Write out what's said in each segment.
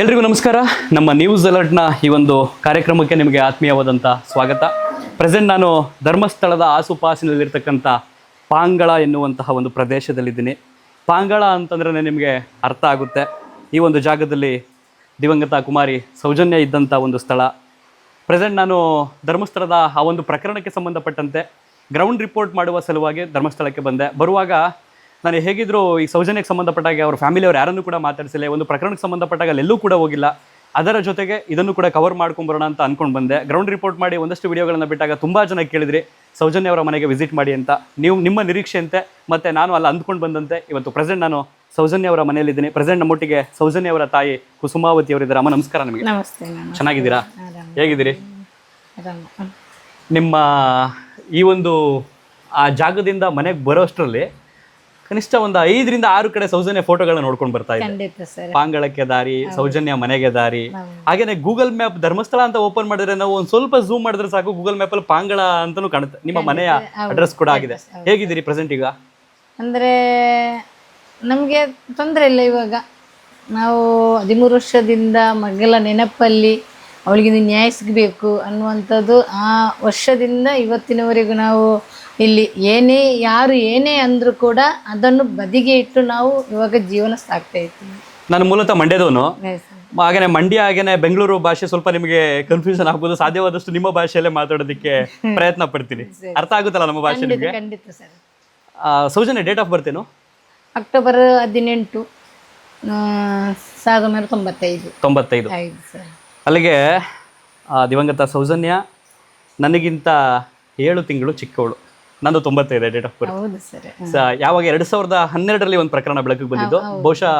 ಎಲ್ರಿಗೂ ನಮಸ್ಕಾರ. ನಮ್ಮ ನ್ಯೂಸ್ ಅಲರ್ಟ್ನ ಈ ಒಂದು ಕಾರ್ಯಕ್ರಮಕ್ಕೆ ನಿಮಗೆ ಆತ್ಮೀಯವಾದಂಥ ಸ್ವಾಗತ. ಪ್ರೆಸೆಂಟ್ ನಾನು ಧರ್ಮಸ್ಥಳದ ಆಸುಪಾಸಿನಲ್ಲಿರ್ತಕ್ಕಂಥ ಪಾಂಗಳ ಎನ್ನುವಂತಹ ಒಂದು ಪ್ರದೇಶದಲ್ಲಿದ್ದೀನಿ. ಪಾಂಗಳ ಅಂತಂದ್ರೆ ನಿಮಗೆ ಅರ್ಥ ಆಗುತ್ತೆ. ಈ ಒಂದು ಜಾಗದಲ್ಲಿ ದಿವಂಗತ ಕುಮಾರಿ ಸೌಜನ್ಯ ಇದ್ದಂಥ ಒಂದು ಸ್ಥಳ. ಪ್ರೆಸೆಂಟ್ ನಾನು ಧರ್ಮಸ್ಥಳದ ಆ ಒಂದು ಪ್ರಕರಣಕ್ಕೆ ಸಂಬಂಧಪಟ್ಟಂತೆ ಗ್ರೌಂಡ್ ರಿಪೋರ್ಟ್ ಮಾಡುವ ಸಲುವಾಗಿ ಧರ್ಮಸ್ಥಳಕ್ಕೆ ಬಂದೆ. ಬರುವಾಗ ನಾನು ಹೇಗಿದ್ರು ಈ ಸೌಜನ್ಯಕ್ಕೆ ಸಂಬಂಧಪಟ್ಟಾಗ ಅವ್ರ ಫ್ಯಾಮಿಲಿಯವ್ರು ಯಾರನ್ನೂ ಕೂಡ ಮಾತಾಡಿಸಿಲ್ಲ. ಒಂದು ಪ್ರಕರಣಕ್ಕೆ ಸಂಬಂಧಪಟ್ಟಾಗ ಅಲ್ಲೆಲ್ಲೂ ಕೂಡ ಹೋಗಿಲ್ಲ. ಅದರ ಜೊತೆಗೆ ಇದನ್ನು ಕೂಡ ಕವರ್ ಮಾಡ್ಕೊಂಬರೋಣ ಅಂತ ಅಂದ್ಕೊಂಡು ಬಂದೆ. ಗ್ರೌಂಡ್ ರಿಪೋರ್ಟ್ ಮಾಡಿ ಒಂದಷ್ಟು ವಿಡಿಯೋಗಳನ್ನು ಬಿಟ್ಟಾಗ ತುಂಬ ಜನ ಕೇಳಿದ್ರಿ ಸೌಜನ್ಯ ಅವರ ಮನೆಗೆ ವಿಸಿಟ್ ಮಾಡಿ ಅಂತ. ನಿಮ್ಮ ನಿರೀಕ್ಷೆಯಂತೆ ಮತ್ತು ನಾನು ಅಲ್ಲಿ ಅಂದ್ಕೊಂಡು ಬಂದಂತೆ ಇವತ್ತು ಪ್ರೆಸೆಂಟ್ ನಾನು ಸೌಜನ್ಯ ಅವರ ಮನೆಯಲ್ಲಿದ್ದೀನಿ. ಪ್ರೆಸೆಂಟ್ ನಮ್ಮೊಟ್ಟಿಗೆ ಸೌಜನ್ಯ ಅವರ ತಾಯಿ ಕುಸುಮಾವತಿ ಅವರಿದ್ದಾರೆ. ಅಮ್ಮ ನಮಸ್ಕಾರ. ನಿಮಗೆ ಚೆನ್ನಾಗಿದ್ದೀರಾ? ಹೇಗಿದ್ದೀರಿ? ನಿಮ್ಮ ಈ ಒಂದು ಆ ಜಾಗದಿಂದ ಮನೆಗೆ ಬರೋಷ್ಟರಲ್ಲಿ ಕನಿಷ್ಠ ಒಂದು 5 ರಿಂದ 6 ಕಡೆ ಸೌಜನ್ಯ ಫೋಟೋಗಳನ್ನ ನೋಡ್ಕೊಂಡು ಬರ್ತಾ ಇದ್ದೆ. ಪಾಂಗಳಕ್ಕೆ ದಾರಿ, ಸೌಜನ್ಯ ಮನೆಗೆ ದಾರಿ. ಹಾಗೇನೆ ಗೂಗಲ್ ಮ್ಯಾಪ್ ಧರ್ಮಸ್ಥಳ ಅಂತ ಓಪನ್ ಮಾಡಿದ್ರೆ ನಾವು ಒಂದು ಸ್ವಲ್ಪ ಝೂಮ್ ಮಾಡಿದ್ರೆ ಸಾಕು, ಗೂಗಲ್ ಮ್ಯಾಪ್ ಅಲ್ಲಿ ಪಾಂಗಳ ಅಂತಾನು ಕಾಣುತ್ತೆ. ನಿಮ್ಮ ಮನೆಯ ಅಡ್ರೆಸ್ ಕೂಡ ಆಗಿದೆ. ಹೇಗಿದ್ದೀರಿ ಪ್ರೆಸೆಂಟ್ ಈಗ? ಅಂದ್ರೆ ನಮಗೆ ತೊಂದರೆ ಇಲ್ಲ. ಇವಾಗ ನಾವು 13 ವರ್ಷದಿಂದ ಮಗಳ ನೆನಪಲ್ಲಿ ಅವಳಿಗೆ ನ್ಯಾಯ ಸಿಗಬೇಕು ಅನ್ನುವಂಥದ್ದು ಆ ವರ್ಷದಿಂದ ಇವತ್ತಿನವರೆಗೂ ನಾವು ಇಲ್ಲಿ ಯಾರು ಏನೇ ಅಂದರೂ ಕೂಡ ಅದನ್ನು ಬದಿಗೆ ಇಟ್ಟು ನಾವು ಇವಾಗ ಜೀವನ ಸಾಕ್ತಾ ಇದ್ದೀವಿ. ನಾನು ಮೂಲತಃ ಮಂಡ್ಯದವನು. ಹಾಗೇನೆ ಮಂಡ್ಯ ಹಾಗೇನೆ ಬೆಂಗಳೂರು ಭಾಷೆ ಸ್ವಲ್ಪ ನಿಮಗೆ ಕನ್ಫ್ಯೂಷನ್ ಆಗ್ಬೋದು. ಸಾಧ್ಯವಾದಷ್ಟು ನಿಮ್ಮ ಭಾಷೆಯಲ್ಲೇ ಮಾತಾಡೋದಕ್ಕೆ ಪ್ರಯತ್ನ ಪಡ್ತೀನಿ. ಅರ್ಥ ಆಗುತ್ತಲ್ಲ ನಮ್ಮ ಭಾಷೆ ನಿಮಗೆ? ಖಂಡಿತ ಸರ್. ಸೌಜನ್ಯ ಡೇಟ್ ಆಫ್ ಬರ್ತೇನು? ಅಕ್ಟೋಬರ್ 18, 1995. 95. ಅಲ್ಲಿಗೆ ದಿವಂಗತ ಸೌಜನ್ಯ ನನಗಿಂತ 7 ತಿಂಗಳು ಚಿಕ್ಕವಳು. ನಂದು 95 ಡೇಟ್ ಆಫ್ ಬರ್ತ್. ಹೌದು ಸರ್. ಯಾವಾಗ 2012ರಲ್ಲಿ ಒಂದು ಪ್ರಕರಣ ಬೆಳಕಿಗೆ ಬಂದಿದ್ದು. ಬಹುಶಃ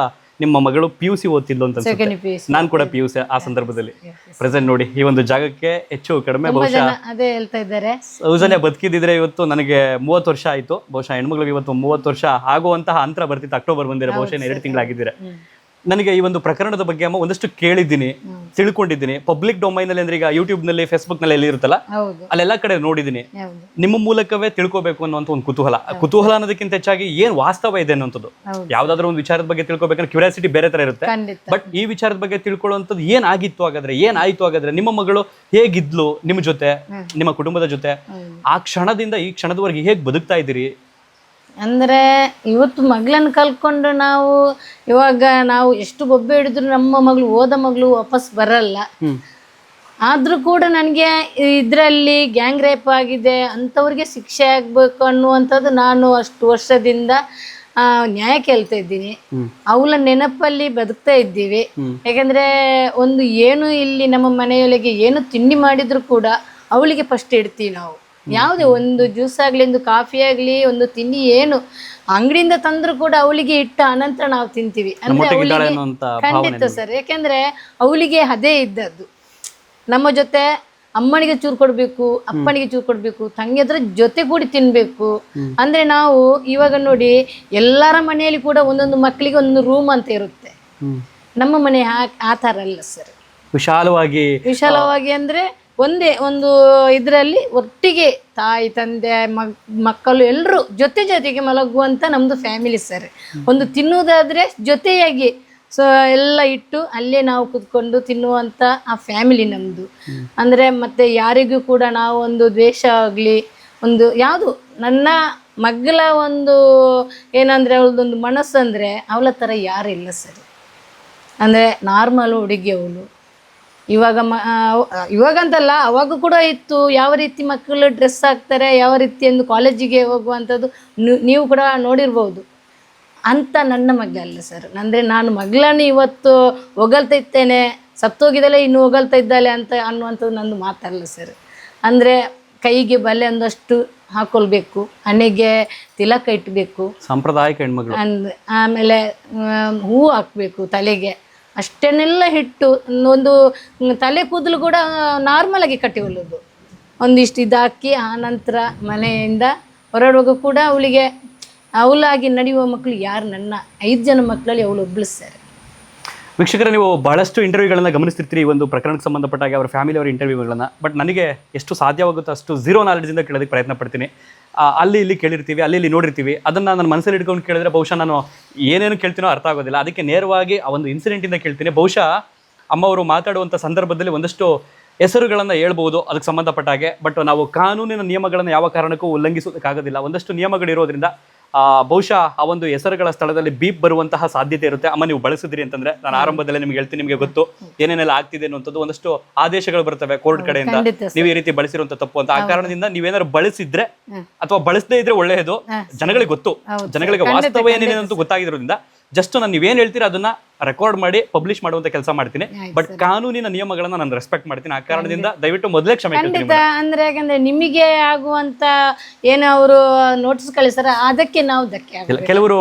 ನಿಮ್ಮ ಮಗಳು PUC ಓದ್ತಿದ್ಲು ಅಂತ ಅನ್ಸುತ್ತೆ. ನಾನು ಕೂಡ PUC ಆ ಸಂದರ್ಭದಲ್ಲಿ. ಪ್ರೆಸೆಂಟ್ ನೋಡಿ ಈ ಒಂದು ಜಾಗಕ್ಕೆ ಹೆಚ್ಚು ಕಡಿಮೆ ಬಹುಶಃ ಅದೇ ಹೇಳ್ತಾ ಇದ್ದಾರೆ. ಸೌಜನ್ಯ ಬದುಕಿದ್ರೆ ಇವತ್ತು ನನಗೆ 30 ವರ್ಷ ಆಯ್ತು. ಬಹುಶಃ ಹೆಣ್ಮಗಳಿಗೆ ಇವತ್ತು 30 ವರ್ಷ ಆಗುವಂತಹ ಅಂತರ ಬರ್ತಿತ್ತು. ಅಕ್ಟೋಬರ್ ಬಂದಿರ ಬಹುಶಃ 2 ತಿಂಗಳಾಗಿದ್ದೀರಾ. ನನಗೆ ಈ ಒಂದು ಪ್ರಕರಣದ ಬಗ್ಗೆ ಅಮ್ಮ ಒಂದಷ್ಟು ಕೇಳಿದ್ದೀನಿ, ತಿಳ್ಕೊಂಡಿದ್ದೀನಿ. ಪಬ್ಲಿಕ್ ಡೊಮೈನ್ ಅಲ್ಲಿ ಅಂದ್ರೆ ಈಗ ಯೂಟ್ಯೂಬ್ ನಲ್ಲಿ, ಫೇಸ್ಬುಕ್ ನಲ್ಲಿ ಇರುತ್ತಲ್ಲ, ಅಲ್ಲೆಲ್ಲ ಕಡೆ ನೋಡಿದ್ದೀನಿ. ನಿಮ್ಮ ಮೂಲಕವೇ ತಿಳ್ಕೊಬೇಕು ಅನ್ನುವಂಥ ಒಂದು ಕುತೂಹಲ ಅನ್ನೋದಕ್ಕಿಂತ ಹೆಚ್ಚಾಗಿ ಏನ್ ವಾಸ್ತವ ಇದೆ ಅನ್ನೋಂಥದ್ದು. ಯಾವ್ದಾದ್ರು ಒಂದು ವಿಚಾರದ ಬಗ್ಗೆ ತಿಳ್ಕೊಬೇಕಂದ್ರೆ ಕ್ಯೂರಿಯಾಸಿಟಿ ಬೇರೆ ತರ ಇರುತ್ತೆ. ಬಟ್ ಈ ವಿಚಾರದ ಬಗ್ಗೆ ತಿಳ್ಕೊಳ್ಳುವಂಥದ್ದು ಏನಾಗಿತ್ತು ಹಾಗಾದ್ರೆ, ಏನಾಯ್ತು ಹಾಗಾದ್ರೆ, ನಿಮ್ಮ ಮಗಳು ಹೇಗಿದ್ಲು ನಿಮ್ಮ ಜೊತೆ, ನಿಮ್ಮ ಕುಟುಂಬದ ಜೊತೆ, ಆ ಕ್ಷಣದಿಂದ ಈ ಕ್ಷಣದವರೆಗೆ ಹೇಗೆ ಬದುಕ್ತಾ ಇದ್ದೀರಿ? ಅಂದರೆ ಇವತ್ತು ಮಗಳನ್ನ ಕಲ್ಕೊಂಡು ಇವಾಗ ನಾವು ಎಷ್ಟು ಬೊಬ್ಬೆ ಹಿಡಿದ್ರು ನಮ್ಮ ಮಗಳು ಓದ ಮಗಳು ವಾಪಸ್ ಬರಲ್ಲ. ಆದರೂ ಕೂಡ ನನಗೆ ಇದರಲ್ಲಿ ಗ್ಯಾಂಗ್ ರೇಪ್ ಆಗಿದೆ ಅಂಥವ್ರಿಗೆ ಶಿಕ್ಷೆ ಆಗಬೇಕು ಅನ್ನುವಂಥದ್ದು ನಾನು ಅಷ್ಟು ವರ್ಷದಿಂದ ನ್ಯಾಯ ಕೇಳ್ತಾ ಇದ್ದೀನಿ. ಅವಳ ನೆನಪಲ್ಲಿ ಬದುಕ್ತಾ ಇದ್ದೀವಿ. ಯಾಕಂದರೆ ಒಂದು ಏನು ಇಲ್ಲಿ ನಮ್ಮ ಮನೆಯೊಳಗೆ ಏನು ತಿಂಡಿ ಮಾಡಿದ್ರು ಕೂಡ ಅವಳಿಗೆ ಫಸ್ಟ್ ಇಡ್ತೀವಿ ನಾವು. ಯಾವುದೇ ಒಂದು ಜ್ಯೂಸ್ ಆಗಲಿ, ಒಂದು ಕಾಫಿ ಆಗಲಿ, ಒಂದು ತಿಂಡಿ ಏನು ಅಂಗಡಿಯಿಂದ ತಂದ್ರು ಕೂಡ ಅವಳಿಗೆ ಇಟ್ಟ ಅನಂತರ ನಾವು ತಿಂತೀವಿ. ಅಂದ್ರೆ ಅವಳಿಗೆ ಖಂಡಿತ ಸರ್. ಯಾಕೆಂದ್ರೆ ಅವಳಿಗೆ ಅದೇ ಇದ್ದದ್ದು. ನಮ್ಮ ಜೊತೆ ಅಮ್ಮನಿಗೆ ಚೂರು ಕೊಡ್ಬೇಕು, ಅಪ್ಪನಿಗೆ ಚೂರು ಕೊಡ್ಬೇಕು, ತಂಗಿಯದ್ರ ಜೊತೆ ಕೂಡಿ ತಿನ್ಬೇಕು. ಅಂದ್ರೆ ನಾವು ಇವಾಗ ನೋಡಿ ಎಲ್ಲರ ಮನೆಯಲ್ಲಿ ಕೂಡ ಒಂದೊಂದು ಮಕ್ಕಳಿಗೆ ಒಂದೊಂದು ರೂಮ್ ಅಂತ ಇರುತ್ತೆ. ನಮ್ಮ ಮನೆ ಆ ಥರ ಅಲ್ಲ ಸರ್. ವಿಶಾಲವಾಗಿ ಅಂದ್ರೆ ಒಂದೇ ಒಂದು ಇದರಲ್ಲಿ ಒಟ್ಟಿಗೆ ತಾಯಿ, ತಂದೆ, ಮಕ್ಕಳು ಎಲ್ಲರೂ ಜೊತೆಗೆ ಮಲಗುವಂತ ನಮ್ದು ಫ್ಯಾಮಿಲಿ ಸರ್. ಒಂದು ತಿನ್ನುವುದಾದ್ರೆ ಜೊತೆಯಾಗಿ ಎಲ್ಲ ಇಟ್ಟು ಅಲ್ಲೇ ನಾವು ಕುತ್ಕೊಂಡು ತಿನ್ನುವಂತ ಆ ಫ್ಯಾಮಿಲಿ ನಮ್ದು. ಅಂದ್ರೆ ಮತ್ತೆ ಯಾರಿಗೂ ಕೂಡ ನಾವು ಒಂದು ದ್ವೇಷ ಆಗ್ಲಿ, ಒಂದು ಯಾವುದು ನನ್ನ ಮಗಳ ಒಂದು ಏನಂದ್ರೆ ಅವಳದೊಂದು ಮನಸ್ಸು ಅಂದ್ರೆ ಅವಳ ತರ ಯಾರು ಇಲ್ಲ ಸರ್. ಅಂದ್ರೆ ನಾರ್ಮಲ್ ಹುಡುಗಿ ಅವಳು. ಇವಾಗಂತಲ್ಲ, ಅವಾಗ ಕೂಡ ಇತ್ತು. ಯಾವ ರೀತಿ ಮಕ್ಕಳು ಡ್ರೆಸ್ ಹಾಕ್ತಾರೆ, ಯಾವ ರೀತಿ ಒಂದು ಕಾಲೇಜಿಗೆ ಹೋಗುವಂಥದ್ದು ನೀವು ಕೂಡ ನೋಡಿರ್ಬೋದು. ಅಂತ ನನ್ನ ಮಗಳಲ್ಲ ಸರ್. ಅಂದರೆ ನಾನು ಮಗಳನ್ನ ಇವತ್ತು ಹೊಗಳ್ತಾ ಇರ್ತೇನೆ, ಸತ್ತೋಗಿದ್ದಲ್ಲ ಇನ್ನು ಹೊಗಳ್ತಾ ಇದ್ದಾಳೆ ಅಂತ ಅನ್ನುವಂಥದ್ದು ನಂದು ಮಾತಲ್ಲ ಸರ್. ಅಂದರೆ ಕೈಗೆ ಬಲೆ ಒಂದಷ್ಟು ಹಾಕೊಳ್ಬೇಕು, ಹಣೆಗೆ ತಿಲಕ ಇಟ್ಬೇಕು, ಸಾಂಪ್ರದಾಯಿಕ ಹೆಣ್ಮಗಳು. ಆಮೇಲೆ ಹೂವು ಹಾಕ್ಬೇಕು ತಲೆಗೆ, ಅಷ್ಟನ್ನೆಲ್ಲ ಇಟ್ಟು ಒಂದು ತಲೆ ಕೂದಲು ಕೂಡ ನಾರ್ಮಲ್ ಆಗಿ ಕಟ್ಟಿಕೊಳ್ಳೋದು. ಒಂದಿಷ್ಟು ಇದಾಕಿ ಆ ನಂತರ ಮನೆಯಿಂದ ಹೊರಡುವಾಗ ಕೂಡ ಅವಳಾಗಿ ನಡೆಯುವ ಮಕ್ಕಳು ಯಾರು? ನನ್ನ 5 ಜನ ಮಕ್ಕಳಲ್ಲಿ ಅವಳು ಒಬ್ಳು ಸರ್. ವೀಕ್ಷಕರೇ, ನೀವು ಬಹಳಷ್ಟು ಇಂಟರ್ವ್ಯೂಗಳನ್ನು ಗಮನಿಸ್ತಿರ್ತೀರಿ ಈ ಒಂದು ಪ್ರಕರಣಕ್ಕೆ ಸಂಬಂಧಪಟ್ಟಾಗ ಅವರ ಫ್ಯಾಮಿಲಿಯವರ ಇಂಟರ್ವ್ಯೂಗಳನ್ನು. ಬಟ್ ನನಗೆ ಎಷ್ಟು ಸಾಧ್ಯವಾಗುತ್ತೋ ಅಷ್ಟು ಝೀರೋ ನಾಲೆಡ್ಜಿಂದ ಕೇಳೋದಕ್ಕೆ ಪ್ರಯತ್ನ ಪಡ್ತೀನಿ. ಅಲ್ಲಿ ಇಲ್ಲಿ ಕೇಳಿರ್ತೀವಿ, ಅಲ್ಲಿ ಇಲ್ಲಿ ನೋಡಿರ್ತೀವಿ. ಅದನ್ನು ನನ್ನ ಮನಸ್ಸಲ್ಲಿ ಇಟ್ಕೊಂಡು ಕೇಳಿದ್ರೆ ಬಹುಶಃ ನಾನು ಏನೇನು ಕೇಳ್ತೀನೋ ಅರ್ಥ ಆಗೋದಿಲ್ಲ. ಅದಕ್ಕೆ ನೇರವಾಗಿ ಆ ಒಂದು ಇನ್ಸಿಡೆಂಟಿಂದ ಕೇಳ್ತೀನಿ. ಬಹುಶಃ ಅಮ್ಮ ಅವರು ಮಾತಾಡುವಂಥ ಸಂದರ್ಭದಲ್ಲಿ ಒಂದಷ್ಟು ಹೆಸರುಗಳನ್ನು ಹೇಳ್ಬೋದು ಅದಕ್ಕೆ ಸಂಬಂಧಪಟ್ಟ ಹಾಗೆ. ಬಟ್ ನಾವು ಕಾನೂನಿನ ನಿಯಮಗಳನ್ನು ಯಾವ ಕಾರಣಕ್ಕೂ ಉಲ್ಲಂಘಿಸೋದಕ್ಕಾಗೋದಿಲ್ಲ. ಒಂದಷ್ಟು ನಿಯಮಗಳಿರೋದ್ರಿಂದ ಬಹುಶಃ ಆ ಒಂದು ಹೆಸರುಗಳ ಸ್ಥಳದಲ್ಲಿ ಬೀಪ್ ಬರುವಂತಹ ಸಾಧ್ಯತೆ ಇರುತ್ತೆ. ಅಮ್ಮ ನೀವು ಬಳಸಿದ್ರಿ ಅಂತಂದ್ರೆ ನಾನು ಆರಂಭದಲ್ಲೇ ನಿಮ್ಗೆ ಹೇಳ್ತೀನಿ, ನಿಮಗೆ ಗೊತ್ತು ಏನೇನೆಲ್ಲ ಆಗ್ತಿದೆ ಅನ್ನುವಂಥದ್ದು. ಒಂದಷ್ಟು ಆದೇಶಗಳು ಬರ್ತವೆ ಕೋರ್ಟ್ ಕಡೆಯಿಂದ, ನೀವು ಈ ರೀತಿ ಬಳಸಿರುವಂತ ತಪ್ಪು ಅಂತ. ಆ ಕಾರಣದಿಂದ ನೀವೇನಾದ್ರು ಬಳಸಿದ್ರೆ ಅಥವಾ ಬಳಸದೇ ಇದ್ರೆ ಒಳ್ಳೆಯದು. ಜನಗಳಿಗೆ ಗೊತ್ತು, ಜನಗಳಿಗೆ ವಾಸ್ತವ ಏನೇನೆ ಅಂತ ಗೊತ್ತಾಗಿರೋದ್ರಿಂದ ಜಸ್ಟ್ ನಾನು ನೀವೇನ್ ಹೇಳ್ತೀರಾ ಅದನ್ನ ರೆಕಾರ್ಡ್ ಮಾಡಿ ಪಬ್ಲಿಷ್ ಮಾಡುವಂತ ಕೆಲಸ ಮಾಡ್ತೀನಿ. ಬಟ್ ಕಾನೂನಿನ ನಿಯಮಗಳನ್ನ ನಾನು ರೆಸ್ಪೆಕ್ಟ್ ಮಾಡ್ತೀನಿ. ಆ ಕಾರಣದಿಂದ ದಯವಿಟ್ಟು ಮೊದಲೇ ಕ್ಷಮೆ ಕೇಳ್ತೀನಿ. ಅಂದ್ರೆ ಯಾಕಂದ್ರೆ ನಿಮಗೆ ಆಗುವಂತ ಏನು ಅವರು ನೋಟಿಸ್ ಕಳಿಸ್ತಾರ ಅದಕ್ಕೆ ನಾವು ಧಕ್ಕೆ ಕೆಲವರು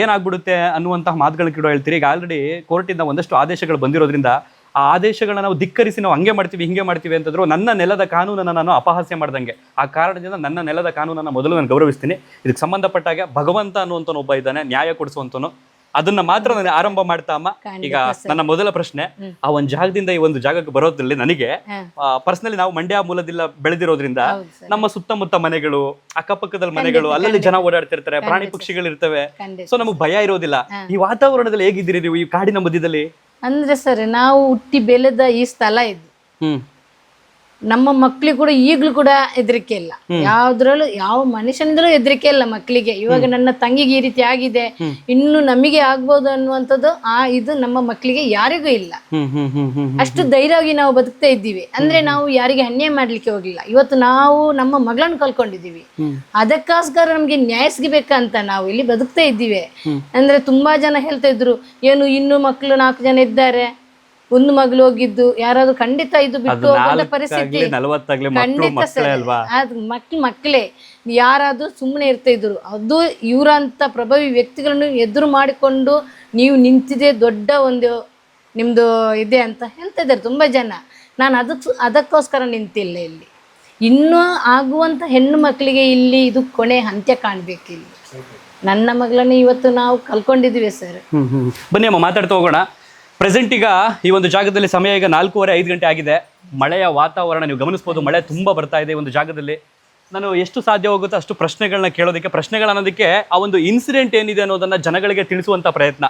ಏನಾಗ್ಬಿಡುತ್ತೆ ಅನ್ನುವಂತಹ ಮಾತುಗಳು ಕೂಡ ಹೇಳ್ತೀರಿ. ಈಗ ಆಲ್ರೆಡಿ ಕೋರ್ಟಿಂದ ಒಂದಷ್ಟು ಆದೇಶಗಳು ಬಂದಿರೋದ್ರಿಂದ ಆ ಆದೇಶಗಳನ್ನ ನಾವು ಧಿಕ್ಕರಿಸಿ ನಾವು ಹಂಗೆ ಮಾಡ್ತೀವಿ ಹಿಂಗೆ ಮಾಡ್ತೀವಿ ಅಂತಂದ್ರು ನನ್ನ ನೆಲದ ಕಾನೂನನ್ನು ನಾನು ಅಪಹಾಸ್ಯ ಮಾಡ್ದಂಗೆ. ಆ ಕಾರಣದಿಂದ ನನ್ನ ನೆಲದ ಕಾನೂನನ್ನು ಮೊದಲು ನಾನು ಗೌರವಿಸ್ತೀನಿ. ಇದಕ್ಕೆ ಸಂಬಂಧಪಟ್ಟಾಗ ಭಗವಂತ ಅನ್ನುವಂಥನು ಒಬ್ಬ ಇದ್ದಾನೆ, ನ್ಯಾಯ ಕೊಡಿಸುವಂತನು. ಅದನ್ನ ಮಾತ್ರ ನಾನು ಆರಂಭ ಮಾಡ್ತಾ ಅಮ್ಮ. ಈಗ ನನ್ನ ಮೊದಲ ಪ್ರಶ್ನೆ, ಆ ಒಂದು ಜಾಗದಿಂದ ಈ ಒಂದು ಜಾಗಕ್ಕೆ ಬರೋದ್ರಲ್ಲಿ ನನಗೆ ಪರ್ಸನಲಿ ನಾವು ಮಂಡ್ಯ ಮೂಲದಿಂದ ಬೆಳೆದಿರೋದ್ರಿಂದ ನಮ್ಮ ಸುತ್ತಮುತ್ತ ಮನೆಗಳು, ಅಕ್ಕಪಕ್ಕದಲ್ಲಿ ಮನೆಗಳು, ಅಲ್ಲಲ್ಲಿ ಜನ ಓಡಾಡ್ತಿರ್ತಾರೆ, ಪ್ರಾಣಿ ಪಕ್ಷಿಗಳು ಇರ್ತವೆ. ಸೊ ನಮಗೆ ಭಯ ಇರೋದಿಲ್ಲ. ಈ ವಾತಾವರಣದಲ್ಲಿ ಹೇಗಿದ್ದೀರಿ ನೀವು ಈ ಕಾಡಿನ ಮಧ್ಯದಲ್ಲಿ? ಅಂದ್ರೆ ಸರ್ ನಾವು ಹುಟ್ಟಿ ಬೆಳೆದ ಈ ಸ್ಥಳ ಇದು. ನಮ್ಮ ಮಕ್ಳಿಗೆ ಕೂಡ ಈಗ್ಲೂ ಕೂಡ ಹೆದರಿಕೆ ಇಲ್ಲ, ಯಾವ್ದ್ರಲ್ಲೂ ಯಾವ ಮನುಷ್ಯನಿಂದಲೂ ಹೆದರಿಕೆ ಇಲ್ಲ ಮಕ್ಕಳಿಗೆ. ಇವಾಗ ನನ್ನ ತಂಗಿಗೆ ಈ ರೀತಿ ಆಗಿದೆ, ಇನ್ನು ನಮಗೆ ಆಗ್ಬೋದು ಅನ್ನುವಂಥದ್ದು ಇದು ನಮ್ಮ ಮಕ್ಕಳಿಗೆ ಯಾರಿಗೂ ಇಲ್ಲ. ಅಷ್ಟು ಧೈರ್ಯವಾಗಿ ನಾವು ಬದುಕ್ತಾ ಇದ್ದೀವಿ. ಅಂದ್ರೆ ನಾವು ಯಾರಿಗೆ ಅನ್ಯಾಯ ಮಾಡ್ಲಿಕ್ಕೆ ಹೋಗ್ಲಿಲ್ಲ. ಇವತ್ತು ನಾವು ನಮ್ಮ ಮಗಳನ್ನ ಕಳ್ಕೊಂಡಿದ್ದೀವಿ, ಅದಕ್ಕೋಸ್ಕರ ನಮ್ಗೆ ನ್ಯಾಯ ಸಿಗಬೇಕಂತ ನಾವು ಇಲ್ಲಿ ಬದುಕ್ತಾ ಇದ್ದೀವಿ. ಅಂದ್ರೆ ತುಂಬಾ ಜನ ಹೇಳ್ತಾ ಇದ್ರು, ಏನು ಇನ್ನು ಮಕ್ಕಳು 4 ಜನ ಇದ್ದಾರೆ, ಒಂದು ಮಗಳು ಹೋಗಿದ್ದು, ಯಾರಾದ್ರೂ ಖಂಡಿತ ಇದು ಬಿಟ್ಟು ಹೋಗುವಂತ ಪರಿಸ್ಥಿತಿ ಖಂಡಿತ ಸರ್. ಅದು ಮಕ್ಕಳೇ ಯಾರಾದ್ರೂ ಸುಮ್ಮನೆ ಇರ್ತಾ ಇದ್ರು. ಅದು ಇವರಂತ ಪ್ರಭಾವಿ ವ್ಯಕ್ತಿಗಳನ್ನು ಎದುರು ಮಾಡಿಕೊಂಡು ನೀವು ನಿಂತಿದೆ ದೊಡ್ಡ ಒಂದು ನಿಮ್ದು ಇದೆ ಅಂತ ಹೇಳ್ತಾ ಇದ್ದಾರೆ ತುಂಬಾ ಜನ. ನಾನು ಅದಕ್ಕೋಸ್ಕರ ನಿಂತಿಲ್ಲ ಇಲ್ಲಿ. ಇನ್ನೂ ಆಗುವಂತ ಹೆಣ್ಣು ಮಕ್ಕಳಿಗೆ ಇಲ್ಲಿ ಇದು ಕೊನೆ ಅಂತ್ಯ ಕಾಣ್ಬೇಕಿಲ್ಲ. ನನ್ನ ಮಗಳನ್ನ ಇವತ್ತು ನಾವು ಕಳ್ಕೊಂಡಿದ್ವಿ ಸರ್. ಬನ್ನಿ ಅಮ್ಮ ಮಾತಾಡ್ತಾ ಹೋಗೋಣ. ಪ್ರೆಸೆಂಟ್ ಈಗ ಈ ಒಂದು ಜಾಗದಲ್ಲಿ ಸಮಯ ಈಗ 4:45 ಗಂಟೆ ಆಗಿದೆ. ಮಳೆಯ ವಾತಾವರಣ ನೀವು ಗಮನಿಸಬಹುದು, ಮಳೆ ತುಂಬಾ ಬರ್ತಾ ಇದೆ. ಒಂದು ಜಾಗದಲ್ಲಿ ನಾನು ಎಷ್ಟು ಸಾಧ್ಯ ಹೋಗುತ್ತೋ ಅಷ್ಟು ಪ್ರಶ್ನೆಗಳನ್ನ ಕೇಳೋದಕ್ಕೆ, ಪ್ರಶ್ನೆಗಳು ಅನ್ನೋದಕ್ಕೆ ಆ ಒಂದು ಇನ್ಸಿಡೆಂಟ್ ಏನಿದೆ ಅನ್ನೋದನ್ನ ಜನಗಳಿಗೆ ತಿಳಿಸುವಂತ ಪ್ರಯತ್ನ,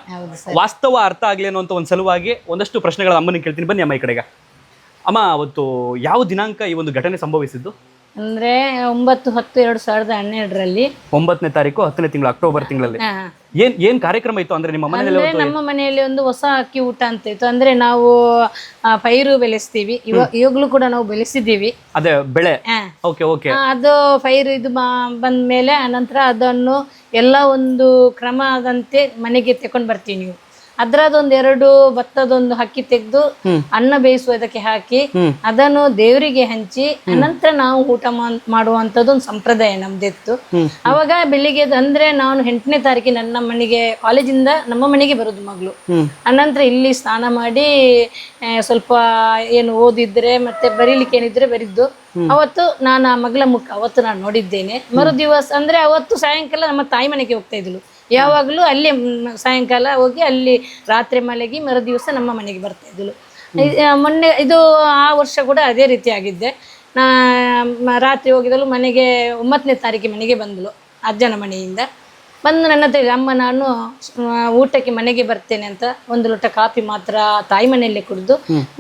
ವಾಸ್ತವ ಅರ್ಥ ಆಗ್ಲಿ ಅನ್ನುವಂಥ ಒಂದು ಸಲುವಾಗಿ ಒಂದಷ್ಟು ಪ್ರಶ್ನೆಗಳ ಅಮ್ಮನಿಗೆ ಕೇಳ್ತೀನಿ. ಬನ್ನಿ ಅಮ್ಮ ಈ ಕಡೆಗೆ. ಅಮ್ಮ, ಅವತ್ತು ಯಾವ ದಿನಾಂಕ ಈ ಒಂದು ಘಟನೆ ಸಂಭವಿಸಿದ್ದು? ಅಂದ್ರೆ 9/10/2012 9ನೇ ತಾರೀಕು 10ನೇ ತಿಂಗಳು, ಅಕ್ಟೋಬರ್ ತಿಂಗಳಲ್ಲಿ. ಏನ್ ಕಾರ್ಯಕ್ರಮ ಇತ್ತು ಅಂದ್ರೆ ನಿಮ್ಮ ಮನೆಯಲ್ಲಿ? ನಮ್ಮ ಮನೆಯಲ್ಲಿ ಒಂದು ಹೊಸ ಅಕ್ಕಿ ಊಟ ಅಂತ ಇತ್ತು. ಅಂದ್ರೆ ನಾವು ಪೈರು ಬೆಳೆಸ್ತೀವಿ, ಇವಾಗ್ಲೂ ಕೂಡ ನಾವು ಬೆಳೆಸಿದ್ದೀವಿ. ಅದೇ ಬೆಳೆ. ಅದು ಪೈರು ಇದು ಬಂದ್ಮೇಲೆ ಅನಂತರ ಅದನ್ನು ಎಲ್ಲ ಒಂದು ಕ್ರಮದಂತೆ ಮನೆಗೆ ತಕೊಂಡ್ ಬರ್ತೀವಿ. ನೀವು ಅದ್ರದೊಂದು 2 ಭತ್ತದೊಂದು ಅಕ್ಕಿ ತೆಗೆದು ಅನ್ನ ಬೇಯಿಸುವುದಕ್ಕೆ ಹಾಕಿ ಅದನ್ನು ದೇವರಿಗೆ ಹಂಚಿ ಅನಂತರ ನಾವು ಊಟ ಮಾಡುವಂತದ್ದು ಒಂದು ಸಂಪ್ರದಾಯ ನಮ್ದಿತ್ತು. ಅವಾಗ ಬೆಳಿಗ್ಗೆ ಅಂದ್ರೆ ನಾನು 8ನೇ ತಾರೀಕಿಗೆ ನನ್ನ ಮನೆಗೆ, ಕಾಲೇಜಿಂದ ನಮ್ಮ ಮನೆಗೆ ಬರೋದು ಮಗಳು. ಅನಂತರ ಇಲ್ಲಿ ಸ್ನಾನ ಮಾಡಿ ಸ್ವಲ್ಪ ಏನು ಓದಿದ್ರೆ ಮತ್ತೆ ಬರೀಲಿಕ್ಕೆ ಏನಿದ್ರೆ ಬರಿದ್ದು. ಅವತ್ತು ನಾನು ಆ ಮಗಳ ಮುಖ ಅವತ್ತು ನಾನು ನೋಡಿದ್ದೇನೆ. ಮರು ದಿವಸ ಅಂದ್ರೆ ಅವತ್ತು ಸಾಯಂಕಾಲ ನಮ್ಮ ತಾಯಿ ಮನೆಗೆ ಹೋಗ್ತಾ ಇದ್ಲು. ಯಾವಾಗಲೂ ಅಲ್ಲಿ ಸಾಯಂಕಾಲ ಹೋಗಿ ಅಲ್ಲಿ ರಾತ್ರಿ ಮಲಗಿ ಮರು ದಿವಸ ನಮ್ಮ ಮನೆಗೆ ಬರ್ತಾ ಇದ್ಲು. ಮೊನ್ನೆ ಇದು ಆ ವರ್ಷ ಕೂಡ ಅದೇ ರೀತಿ ಆಗಿದ್ದೆ. ರಾತ್ರಿ ಹೋಗಿದಳು ಮನೆಗೆ 9ನೇ ತಾರೀಕಿಗೆ ಮನೆಗೆ ಬಂದಳು ಅಜ್ಜನ ಮನೆಯಿಂದ. ಬಂದು ನನ್ನ ಹತ್ರ ಅಮ್ಮ ನಾನು ಊಟಕ್ಕೆ ಮನೆಗೆ ಬರ್ತೇನೆ ಅಂತ 1 ಲೋಟ ಕಾಫಿ ಮಾತ್ರ ತಾಯಿ ಮನೆಯಲ್ಲೇ ಕುಡಿದು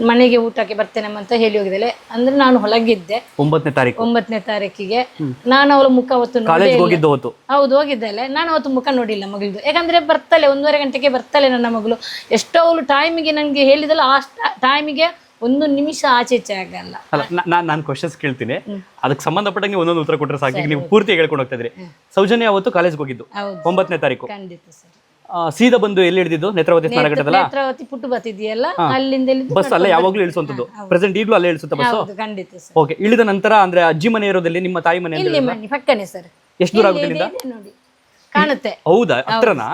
ಮನೆಗೆ ಊಟಕ್ಕೆ ಬರ್ತೇನೆ ಅಂತ ಹೇಳಿ ಹೋಗಿದ್ದಾಳೆ. ಅಂದ್ರೆ ನಾನು ಹೊಲಗಿದ್ದೆ 9ನೇ ತಾರೀಕಿಗೆ. ನಾನು ಅವಳ ಮುಖ ಅವತ್ತು ಹೌದು ಹೋಗಿದ್ದಾಳೆ. ನಾನು ಅವತ್ತು ಮುಖ ನೋಡಿಲ್ಲ ಮಗಳದು. ಯಾಕಂದ್ರೆ ಬರ್ತಾಳೆ 1:30 ಗಂಟೆಗೆ ಬರ್ತಾಳೆ ನನ್ನ ಮಗಳು. ಎಷ್ಟೋ ಅವಳು ಟೈಮಿಗೆ ನಂಗೆ ಹೇಳಿದಲ್ಲ, ಆ ಟೈಮಿಗೆ 1 ನಿಮಿಷ ಆಚೆ ಈಚೆ ಆಗಲ್ಲ. ನಾನು ಕ್ವಶನ್ಸ್ ಕೇಳ್ತೀನಿ, ಅದಕ್ಕೆ ಸಂಬಂಧಪಟ್ಟಂಗೆ ಒಂದೊಂದು ಉತ್ತರ ಕೊಟ್ಟರೆ ಸಾಕು. ಈಗ ನೀವು ಪೂರ್ತಿ ಹೇಳ್ಕೊಂಡು ಹೋಗ್ತಾ ಇದ್ರಿ. ಸೌಜನ್ಯ ಅವತ್ತು ಕಾಲೇಜ್ಗೆ ಹೋಗಿದ್ದು 9ನೇ ತಾರೀಕು. ಸೀದಾ ಬಂದು ಎಲ್ಲಿ ಹಿಡಿದಿದ್ದು? ನೇತ್ರಾವತಿ ಸ್ನಾನಘಟ್ಟದಲ್ಲ? ನೇತ್ರಾವತಿ ಪುಟ್ಟು ಬತ್ತಿದೆಯಲ್ಲ, ಅಲ್ಲಿಂದ ಬಸ್ ಅಲ್ಲೇ ಯಾವಾಗ್ಲೂ ಇಳಿಸುವಂತದ್ದು. ಪ್ರೆಸೆಂಟ್ ಈಗಲೂ ಅಲ್ಲೇ ಇಳಿಸುತ್ತೆ ಬಸ್? ಖಂಡಿತ ಸರ್. ಓಕೆ, ಇಳಿದ ನಂತರ ಅಂದ್ರೆ ಅಜ್ಜಿ ಮನೆ ಇರೋದಲ್ಲಿ ನಿಮ್ಮ ತಾಯಿ ಮನೆ ಪಕ್ಕನೆ ಸರ್. ಎಷ್ಟು ದೂರ ಆಗುತ್ತೆ ಇಲ್ಲಿಂದ? ನೋಡಿ ಕಾಣುತ್ತೆ. ಹೌದಾ? ಹತ್ರನಾ?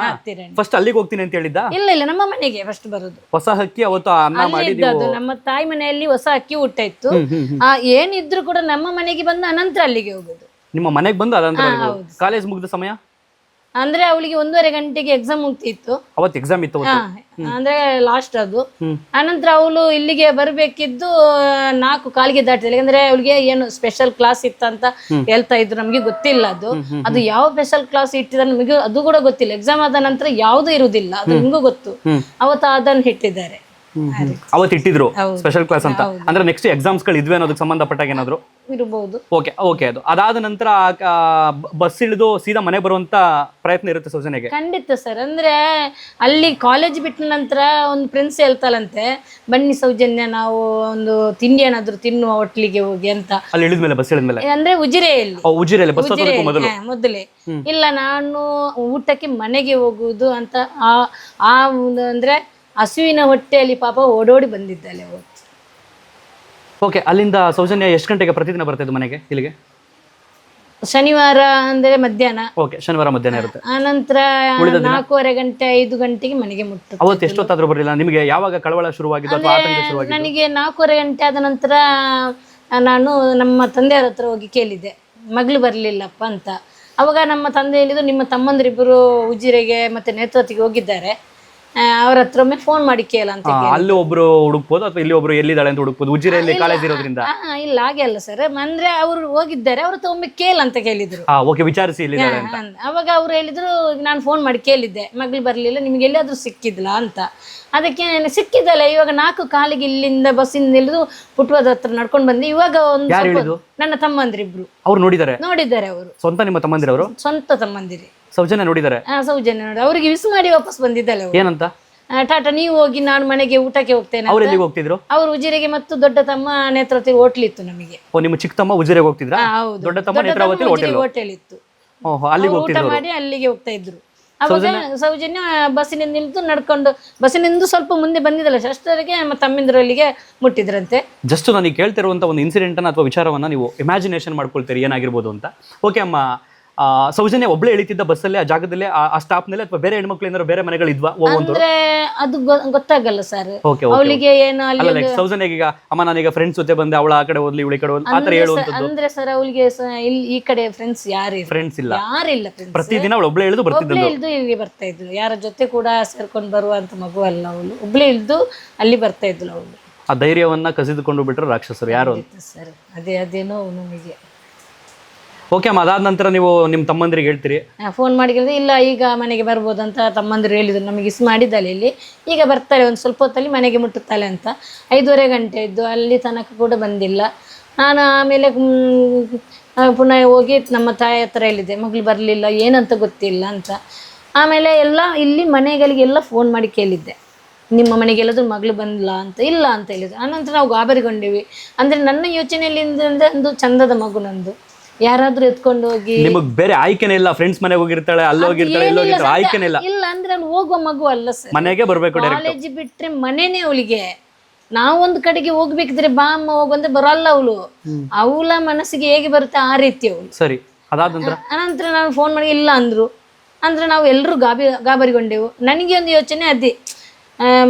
ಫಸ್ಟ್ ಅಲ್ಲಿಗೆ ಹೋಗ್ತೀನಿ ಅಂತ ಹೇಳಿದ್ದ? ಇಲ್ಲ ನಮ್ಮ ಮನೆಗೆ ಫಸ್ಟ್ ಬರೋದು. ಹೊಸ ಅಕ್ಕಿ ಅವತ್ತು ಅನ್ನ ಮಾಡಿ ನಮ್ಮ ತಾಯಿ ಮನೆಯಲ್ಲಿ ಹೊಸ ಅಕ್ಕಿ ಊಟ ಇತ್ತು. ಏನಿದ್ರು ಕೂಡ ನಮ್ಮ ಮನೆಗೆ ಬಂದು ಅನಂತರ ಅಲ್ಲಿಗೆ ಹೋಗುದು. ನಿಮ್ಮ ಮನೆಗೆ ಬಂದು ಅದಂತರ ಕಾಲೇಜ್ ಮುಗಿದ ಸಮಯ ಅಂದ್ರೆ ಅವಳಿಗೆ 1:30 ಗಂಟೆಗೆ ಎಕ್ಸಾಮ್ ಮುಗ್ತಿತ್ತು. ಅವತ್ತು ಎಕ್ಸಾಮ್ ಇತ್ತು ಅಂದ್ರೆ ಲಾಸ್ಟ್ ಅದು. ಅನಂತರ ಅವಳು ಇಲ್ಲಿಗೆ ಬರ್ಬೇಕಿದ್ದು 4 ಕಾಲಿಗೆ ದಾಟಿದೆ. ಯಾಕಂದ್ರೆ ಅವಳಿಗೆ ಏನು ಸ್ಪೆಷಲ್ ಕ್ಲಾಸ್ ಇತ್ತಂತ ಹೇಳ್ತಾ ಇದ್ರು, ನಮ್ಗೆ ಗೊತ್ತಿಲ್ಲ ಅದು ಯಾವ ಸ್ಪೆಷಲ್ ಕ್ಲಾಸ್ ಇಟ್ಟಿದ್ದಾರೆ ನಮಗೆ ಅದು ಕೂಡ ಗೊತ್ತಿಲ್ಲ. ಎಕ್ಸಾಮ್ ಆದ ನಂತರ ಯಾವ್ದು ಇರುವುದಿಲ್ಲ, ಅದು ನಿಮ್ಗೂ ಗೊತ್ತು. ಅವತ್ತು ಅದನ್ನು ಇಟ್ಟಿದ್ದಾರೆ. ಅವತ್ತು ಇಟ್ಟಿದ್ರು ಸ್ಪೆಷಲ್ ಕ್ಲಾಸ್ ಅಂತ. ಅಂದ್ರೆ ನೆಕ್ಸ್ಟ್ ಎಕ್ಸಾಮ್ಸ್ ಗಳು ಇದ್ವಿ ಅನ್ನೋದಕ್ಕೆ ಸಂಬಂಧಪಟ್ಟಾಗ ಏನಾದ್ರು ಇರಬಹುದು. Okay okay. ಅದಾದ ನಂತರ ಬಸ್ ಇಳಿದು ಸೀದಾ ಮನೆ ಬರುವಂತ ಪ್ರಯತ್ನ ಇರುತ್ತೆ ಸೌಜನ್ಯಗೆ? ಖಂಡಿತ ಸರ್. ಅಂದ್ರೆ ಅಲ್ಲಿ ಕಾಲೇಜ್ ಬಿಟ್ಟ ನಂತರ ಒಂದು ಫ್ರೆಂಡ್ಸ್ ಹೇಳ್ತಾಳಂತೆ, ಬನ್ನಿ ಸೌಜನ್ಯ ನಾವು ಒಂದು ತಿಂಡಿ ಏನಾದ್ರು ತಿನ್ನುವ ಹೋಟ್ಲಿಗೆ ಹೋಗಿ ಅಂತ. ಅಲ್ಲಿ ಇಳಿದ್ಮೇಲೆ ಬಸ್ ಇಳಿದ್ಮೇಲೆ ಅಂದ್ರೆ ಉಜಿರೆಯಲ್ಲಿ ಉಜಿರೆಯಲ್ಲಿ ಬಸ್ ಹತ್ತೋದಕ್ಕೂ ಮೊದಲು ಮೊದಲೇ ಇಲ್ಲ ನಾನು ಊಟಕ್ಕೆ ಮನೆಗೆ ಹೋಗುವುದು ಅಂತ ಆ ಅಂದ್ರೆ ಹಸುವಿನ ಹೊಟ್ಟೆಯಲ್ಲಿ ಪಾಪ ಓಡೋಡಿ ಬಂದಿದ್ದಾಳೆ ಅವತ್ತು. ಓಕೆ. ಅಲ್ಲಿಂದ ಸೌಜನ್ಯ ಎಷ್ಟು ಗಂಟೆಗೆ ಪ್ರತಿದಿನ ಬರ್ತಿದ್ದು ಮನೆಗೆ ಇಲ್ಲಿಗೆ? ಶನಿವಾರ ಅಂದ್ರೆ ಮಧ್ಯಾಹ್ನ. ಓಕೆ, ಶನಿವಾರ ಮಧ್ಯಾಹ್ನ ಇರುತ್ತೆ. ಆನಂತರ 4:15 ಗಂಟೆ 5 ಗಂಟೆಗೆ ಮನೆಗೆ ಮುಟ್ಟುತ್ತೆ. ಅವತ್ತು ಎಷ್ಟೊತ್ತಾದ್ರೂ ಬರಲಿಲ್ಲ ನಿಮಗೆ? ಯಾವಾಗ ಕಳವಳ ಶುರುವಾಗಿದ್ದು ಅಥವಾ ಆತಂಕ ಶುರುವಾಗಿದ್ದು? ನನಗೆ 4:15 ಗಂಟೆ ಆದ ನಂತರ ನಾನು ನಮ್ಮ ತಂದೆಯವ್ರ ಹತ್ರ ಹೋಗಿ ಕೇಳಿದ್ದೆ, ಮಗಳು ಬರಲಿಲ್ಲಪ್ಪ ಅಂತ. ಅವಾಗ ನಮ್ಮ ತಂದೆ ಹೇಳಿದ್ರು, ನಿಮ್ಮ ತಮ್ಮಂದಿರಿಬ್ಬರು ಉಜಿರೆಗೆ ಮತ್ತೆ ನೇತ್ರಾವತಿಗೆ ಹೋಗಿದ್ದಾರೆ, ಅವ್ರ ಹತ್ರ ಒಮ್ಮೆ ಫೋನ್ ಮಾಡಿ ಕೇಳ ಅಂತ. ಅಲ್ಲಿ ಒಬ್ರು ಹುಡುಕ್ಬೋದು ಅಥವಾ ಇಲ್ಲಿ ಒಬ್ರು ಎಲ್ಲಿದ್ದಾಳೆ ಅಂತ ಹುಡುಕ್ಬೋದು, ಉಜಿರೆಯಲ್ಲಿ ಕಾಲೇಜ್ ಇರೋದ್ರಿಂದ? ಇಲ್ಲ ಹಾಗೆ ಅಲ್ಲ ಸರ್, ಅಂದ್ರೆ ಅವರು ಹೋಗಿದ್ದಾರೆ, ಅವ್ರ ಹತ್ರ ಒಮ್ಮೆ ಕೇಳ ಅಂತ ಕೇಳಿದ್ರು. ಓಕೆ, ವಿಚಾರಿಸಿ ಎಲ್ಲಿದ್ದಾಳೆ ಅಂತ. ಅವಾಗ ಅವ್ರು ಹೇಳಿದ್ರು, ನಾನು ಫೋನ್ ಮಾಡಿ ಕೇಳಿದ್ದೆ, ಮಗಳು ಬರ್ಲಿಲ್ಲ, ನಿಮ್ಗೆ ಎಲ್ಲಿಯಾದ್ರೂ ಸಿಕ್ಕಿದ್ಲಾ ಅಂತ. ಅದಕ್ಕೆ ಸಿಕ್ಕಿದ್ದಲ್ಲ, ಇವಾಗ 4 ಕಾಲಿಗೆ ಇಲ್ಲಿಂದ ಬಸ್ಸಿಂದ ಇಳಿದು ಪುಟ್ವದ ಹತ್ರ ನಡ್ಕೊಂಡು ಬಂದೆ. ಇವಾಗ ಒಂದು ನನ್ನ ತಮ್ಮಂದಿರಿಬ್ರು ಅವ್ರು ನೋಡಿದ್ದಾರೆ ಅವರು. ಸ್ವಂತ ನಿಮ್ಮ ತಮ್ಮಂದಿರವರು? ಸ್ವಂತ ತಮ್ಮಂದಿರಿ. ಸೌಜನ್ಯ ನೋಡಿದ್ದಾರೆ? ಸೌಜನ್ಯ ನೋಡಿ ಅವ್ರಿಗೆ ವಿಸ್ ಮಾಡಿ ವಾಪಸ್ ಬಂದಿದ್ದಲ್ಲ. ಏನಂತ? ಟಾಟಾ ನೀವು ಹೋಗಿ, ನಾನು ಮನೆಗೆ ಊಟಕ್ಕೆ ಹೋಗ್ತೇನೆ. ಅವ್ರು ಎಲ್ಲಿಗೆ ಹೋಗ್ತಿದ್ರು? ಅವ್ರು ಉಜಿರೆಗೆ ಮತ್ತು ದೊಡ್ಡ ತಮ್ಮ ನೇತ್ರಾವತಿ ಹೋಟ್ಲ್ ಇತ್ತು ನಮಗೆ. ನಿಮ್ಮ ಚಿಕ್ಕ ತಮ್ಮ ಉಜಿರೆಗೆ ಹೋಗ್ತಿದ್ರ? ದೊಡ್ಡ ತಮ್ಮ ನೇತ್ರಾವತಿ ಹೋಟೆಲ್ ಇತ್ತು, ಅಲ್ಲಿಗೆ ಊಟ ಮಾಡಿ ಅಲ್ಲಿಗೆ ಹೋಗ್ತಾ ಇದ್ರು. ಅವಾಗ ಸೌಜನ್ಯ ಬಸ್ಸಿನಿಂದ ನಿಂತು ನಡ್ಕೊಂಡು ಬಸ್ಸಿನಿಂದ ಸ್ವಲ್ಪ ಮುಂದೆ ಬಂದಿದ್ದಲ್ಲ, ಅಷ್ಟರಿಗೆ ನಮ್ಮ ತಮ್ಮಿಂದ್ರಲ್ಲಿಗೆ ಮುಟ್ಟಿದ್ರಂತೆ. ಜಸ್ಟ್ ನನಗೆ ಕೇಳ್ತಿರುವಂತ ಒಂದು ಇನ್ಸಿಡೆಂಟ್ ಅಥವಾ ವಿಚಾರವನ್ನ ನೀವು ಇಮ್ಯಾಜಿನೇಷನ್ ಮಾಡ್ಕೊಳ್ತೀರಿ ಏನಾಗಿರ್ಬೋದು ಅಂತ. ಓಕೆ ಅಮ್ಮ, ಸೌಜನ್ಯ ಒಬ್ಳೆ ಇಳಿತಿದ್ದ ಬಸ್ಸಲ್ಲಿ ಆ ಜಾಗದಲ್ಲಿ ಆ ಸ್ಟಾಪ್ ನಲ್ಲಿ, ಅಥವಾ ಬೇರೆ ಹೆಣ್ಮಕ್ಳು ಏನಾದ್ರು ಬೇರೆ ಮನೆಗಳಿದ್ವಾ? ಅಂದ್ರೆ ಅದು ಗೊತ್ತಾಗಲ್ಲ ಸರ್ ಅವಳಿಗೆ ಏನು. ಅಲ್ಲಿ ಸೌಜನ್ಯ ಈಗ ಅಮ್ಮ ನಾನೀಗ ಫ್ರೆಂಡ್ಸ್ ಜೊತೆ ಬಂದೆ, ಅವಳ ಆ ಕಡೆ ಹೋದ್ಲಿ ಇವಳ ಕಡೆ ಹೋದ್ಲಿ ಆತರ ಹೇಳುವಂತದ್ದು? ಅಂದ್ರೆ ಸರ್ ಅವಳಿಗೆ ಈ ಕಡೆ ಫ್ರೆಂಡ್ಸ್ ಫ್ರೆಂಡ್ಸ್ ಇಲ್ಲ, ಯಾರಿಲ್ಲ. ಪ್ರತಿದಿನ ಅವಳು ಒಬ್ಳೆ ಇಳಿದು ಬರ್ತಿದ್ಲು. ಇಲ್ಲಿ ಬರ್ತಾ ಇದ್ಲು, ಯಾರ ಜೊತೆ ಕೂಡ ಸೇರ್ಕೊಂಡು ಬರುವಂತ ಮಗು ಅಲ್ಲ ಅವಳು, ಒಬ್ಳೆ ಇಳಿದು ಅಲ್ಲಿ ಬರ್ತಾ ಇದ್ಲು ಅವಳು. ಆ ಧೈರ್ಯವನ್ನ ಕಸಿದುಕೊಂಡು ಬಿಟ್ರು ರಾಕ್ಷಸರು ಯಾರು ಸರ್? ಅದೇನೋ ನಮಗೆ. ಓಕೆ ಅಮ್ಮ, ಅದಾದ ನಂತರ ನೀವು ನಿಮ್ಮ ತಮ್ಮಂದ್ರಿಗೆ ಹೇಳ್ತೀರಿ? ಫೋನ್ ಮಾಡಿ ಕೇಳಿದ್ರೆ, ಇಲ್ಲ ಈಗ ಮನೆಗೆ ಬರ್ಬೋದಂತ ತಮ್ಮಂದಿರು ಹೇಳಿದ್ರು, ನಮಗೆ ಇಸ್ ಮಾಡಿದ್ದಾಳೆ ಇಲ್ಲಿ, ಈಗ ಬರ್ತಾಳೆ, ಒಂದು ಸ್ವಲ್ಪ ಹೊತ್ತಲ್ಲಿ ಮನೆಗೆ ಮುಟ್ಟುತ್ತಾಳೆ ಅಂತ. 5:30 ಗಂಟೆ ಇದ್ದು ಅಲ್ಲಿ ತನಕ ಕೂಡ ಬಂದಿಲ್ಲ. ನಾನು ಆಮೇಲೆ ಪುನಃ ಹೋಗಿ ನಮ್ಮ ತಾಯಿ ಹತ್ರ ಹೇಳಿದ್ದೆ, ಮಗಳು ಬರಲಿಲ್ಲ, ಏನಂತ ಗೊತ್ತಿಲ್ಲ ಅಂತ. ಆಮೇಲೆ ಎಲ್ಲ ಇಲ್ಲಿ ಮನೆಗಳಿಗೆಲ್ಲ ಫೋನ್ ಮಾಡಿ ಕೇಳಿದ್ದೆ, ನಿಮ್ಮ ಮನೆಗೆಲ್ಲದ್ರೂ ಮಗಳು ಬಂದ್ಲಾ ಅಂತ. ಇಲ್ಲ ಅಂತ ಹೇಳಿದ್ರು. ಆನಂತರ ನಾವು ಗಾಬರಿಗೊಂಡೇವಿ. ಅಂದರೆ ನನ್ನ ಯೋಚನೆಯಲ್ಲಿ ಒಂದು ಚಂದದ ಮಗು ನಂದು, ಯಾರಾದ್ರೂ ಎತ್ಕೊಂಡು ಹೋಗಿ. ನಿಮಗೆ ಬೇರೆ ಆಯ್ಕೆನೇ ಇಲ್ಲ? ಫ್ರೆಂಡ್ಸ್ ಮನೆಗೆ ಹೋಗಿರ್ತಾಳೆ, ಅಲ್ಲಿ ಹೋಗಿರ್ತಾಳೆ, ಇಲ್ಲಿ ಹೋಗಿರ್ತಾಳೆ, ಆಯ್ಕೆನೇ ಇಲ್ಲ? ಇಲ್ಲ ಅಂದ್ರೆ ನಾನು ಹೋಗುವ ಮಗು ಅಲ್ಲ ಸರ್, ಮನೆಗೆ ಬರಬೇಕು. ಕಾಲೇಜ್ ಬಿಟ್ರೆ ಮನೆನೇ ಅವಳಿಗೆ. ನಾವೊಂದು ಕಡೆಗೆ ಹೋಗ್ಬೇಕಿದ್ರೆ ಬಾ ಅಮ್ಮ ಹೋಗಂದ್ರೆ ಬರಲ್ಲ ಅವಳು. ಅವಳ ಮನಸ್ಸಿಗೆ ಹೇಗೆ ಬರುತ್ತೆ ಆ ರೀತಿ ಅವಳು. ಸರಿ, ಅದಾದ ನಂತರ ಅನಂತರ ನಾನು ಫೋನ್ ಮಾಡಿ ಇಲ್ಲ ಅಂದ್ರು. ಅಂದ್ರೆ ನಾವು ಎಲ್ಲರೂ ಗಾಬರಿಗೊಂಡೆವು. ನನಗೆ ಒಂದು ಯೋಚನೆ ಅದೇ,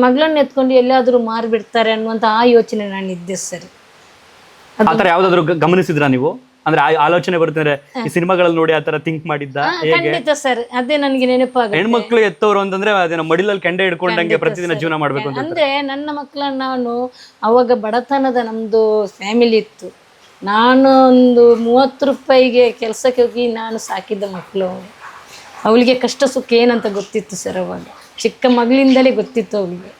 ಮಗಳನ್ನ ಎತ್ಕೊಂಡು ಎಲ್ಲಾದ್ರೂ ಮಾರಿಬಿಡ್ತಾರೆ ಅನ್ನುವಂತ ಆ ಯೋಚನೆ ನಾನು ಇದ್ದೆ ಸರ್. ಆತರ ಯಾವ್ದಾದ್ರು ಗಮನಿಸಿದ್ರ ನೀವು? ಅಂದ್ರೆ ಆಲೋಚನೆ ಬರ್ತಾರೆ ಈ ಸಿನಿಮಾಗಳಲ್ಲಿ ನೋಡಿ ಆತರ ಥಿಂಕ್ ಮಾಡಿದ್ದ? ಖಂಡಿತ ಸರ್, ಅದೇ ನನಗೆ ನೆನಪಾಗ. ಹೆಣ್ಮಕ್ಳು ಎತ್ತವ್ರು ಅಂತಂದ್ರೆ ಅದೇನೋ ಮಡಿಲಲ್ಲಿ ಕೆಂಡೆ ಹಿಡ್ಕೊಂಡಂಗೆ ಪ್ರತಿದಿನ ಜೀವನ ಮಾಡ್ಬೇಕು ಅಂತ. ಅಂದ್ರೆ ನನ್ನ ಮಕ್ಕಳನ್ನ ನಾನು ಅವಾಗ ಬಡತನದ ನಮ್ದು ಫ್ಯಾಮಿಲಿ ಇತ್ತು. ನಾನು ಒಂದು 30 ರೂಪಾಯಿಗೆ ಕೆಲಸಕ್ಕೆ ಹೋಗಿ ನಾನು ಸಾಕಿದ್ದ ಮಕ್ಕಳು. ಅವಳಿಗೆ ಕಷ್ಟ ಸುಖ ಏನಂತ ಗೊತ್ತಿತ್ತು ಸರ್, ಅವಾಗ ಚಿಕ್ಕ ಮಗಳಿಂದಲೇ ಗೊತ್ತಿತ್ತು ಅವಳಿಗೆ.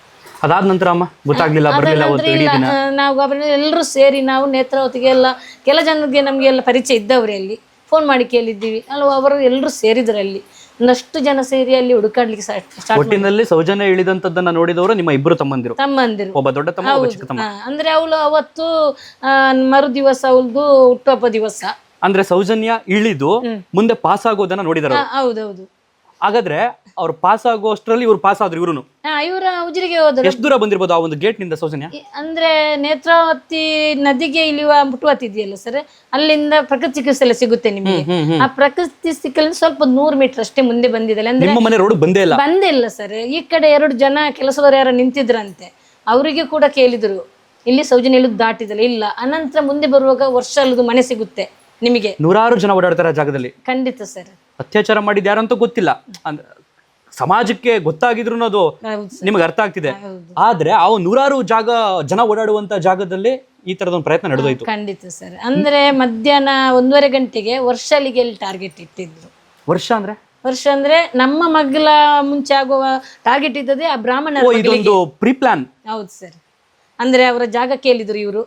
ಅದಾದ ನಂತರ ಅಮ್ಮ ಗೊತ್ತಾಗ್ಲಿಲ್ಲ, ಬರಲಿಲ್ಲ ಅವತ್ತು ಇಡೀ ದಿನ. ನಾವು ಎಲ್ಲರೂ ಸೇರಿ ನಾವು ನೇತ್ರಾವತಿಗೆ ಎಲ್ಲ ಕೆಲ ಜನರಿಗೆ ನಮಗೆಲ್ಲ ಪರಿಚಯ ಇದ್ದವ್ರೆ ಅಲ್ಲಿ ಫೋನ್ ಮಾಡಿ ಕೇಳಿದ್ದೀವಿ ಅಲ್ವಾ. ಅವರು ಎಲ್ಲರೂ ಸೇರಿದ್ರು ಅಲ್ಲಿ, ಒಂದಷ್ಟು ಜನ ಸೇರಿ ಅಲ್ಲಿ ಹುಡುಕಾಡ್ಲಿಕ್ಕೆ ಸ್ಟಾರ್ಟ್. ಒಟ್ಟಿನಲ್ಲಿ ಸೌಜನ್ಯ ಇಳಿದಂತದ್ದನ್ನ ನೋಡಿದವರು ನಿಮ್ಮ ಇಬ್ಬರು ತಮ್ಮಂದಿರು? ಒಬ್ಬ ದೊಡ್ಡ ತಮ್ಮ, ಒಬ್ಬ ಚಿಕ್ಕ ತಮ್ಮ. ಅಂದ್ರೆ ಅವಳು ಅವತ್ತು ಮರು ದಿವಸ ಅವಳದು ಹುಟ್ಟುಹಬ್ಬ ದಿವಸ. ಅಂದ್ರೆ ಸೌಜನ್ಯ ಇಳಿದು ಮುಂದೆ ಪಾಸ್ ಆಗೋದನ್ನ ನೋಡಿದಾರೆ? ಹೌದೌದು. ಹಾಗಾದ್ರೆ ಅವ್ರು ಪಾಸ್ ಆಗೋಷ್ಟರಲ್ಲಿ ಇವ್ರು ಪಾಸ್ ಆದ್ರು? ಇವ್ರು ಉಜಿರೆಗೆ ಹೋದ್ರು. ಎಷ್ಟು ದೂರ ಬಂದಿರ್ಬೋದು ಆ ಒಂದು ಗೇಟ್ ನಿಂದ ಸೌಜನ್ಯ? ಅಂದ್ರೆ ನೇತ್ರಾವತಿ ನದಿಗೆ ಇಳಿಯುವ ಮುಟ್ಟುವತಿ ಇದೆಯಲ್ಲ ಸರ್, ಅಲ್ಲಿಂದ ಪ್ರಕೃತಿ ಚಿಕಿತ್ಸೆ ಎಲ್ಲ ಸಿಗುತ್ತೆ ನಿಮಗೆ. ಆ ಪ್ರಕೃತಿ ಚಿಕಿತ್ಸೆ ಸ್ವಲ್ಪ 100 ಮೀಟರ್ ಅಷ್ಟೇ ಮುಂದೆ ಬಂದಿದ್ದಲ್ಲ. ಅಂದ್ರೆ ನಿಮ್ಮ ಮನೆ ರೋಡ್ ಬಂದೇ ಇಲ್ಲ ಸರ್. ಈ ಕಡೆ 2 ಜನ ಕೆಲಸದವರು ಯಾರು ನಿಂತಿದ್ರಂತೆ, ಅವರಿಗೆ ಕೂಡ ಕೇಳಿದ್ರು ಇಲ್ಲಿ ಸೌಜನ್ಯ ಇಳಿದು ದಾಟಿದಲ್ಲ. ಇಲ್ಲ. ಅನಂತರ ಮುಂದೆ ಬರುವಾಗ ವರ್ಷ ಅಲ್ಲದು ಮನೆ ಸಿಗುತ್ತೆ ನಿಮಗೆ. 100 ಜನ ಓಡಾಡ್ತಾರೆ ಆ ಜಾಗದಲ್ಲಿ? ಖಂಡಿತ ಸರ್. ಅತ್ಯಾಚಾರ ಮಾಡಿದ ಯಾರಂತೂ ಗೊತ್ತಿಲ್ಲ, ಸಮಾಜಕ್ಕೆ ಗೊತ್ತಾಗಿದ್ರು ಅದು ನಿಮಗೆ ಅರ್ಥ ಆಗ್ತಿದೆ. ಆದ್ರೆ ಆ 100 ಜನ ಓಡಾಡುವಂತ ಜಾಗದಲ್ಲಿ ಈ ತರದೊಂದು ಪ್ರಯತ್ನ ನಡೆದೋಯ್ತು? ಖಂಡಿತ ಸರ್. ಅಂದ್ರೆ ಮಧ್ಯಾಹ್ನ 1:30 ಗಂಟೆಗೆ ವರ್ಷಲಿಗೆ ಟಾರ್ಗೆಟ್ ಇಟ್ಟಿದ್ರು. ವರ್ಷ ಅಂದ್ರೆ ವರ್ಷ ಅಂದ್ರೆ ನಮ್ಮ ಮಗ್ಲ ಮುಂಚೆ ಆಗುವ ಟಾರ್ಗೆಟ್ ಇದ್ದದೆ ಆ ಬ್ರಾಹ್ಮಣರ ಮಗಳಿಗೆ. ಇದೊಂದು ಪ್ರೀ ಪ್ಲಾನ್. ಹೌದು ಸರ್. ಅಂದ್ರೆ ಅವರ ಜಾಗ ಕೇಳಿದ್ರು ಇವರು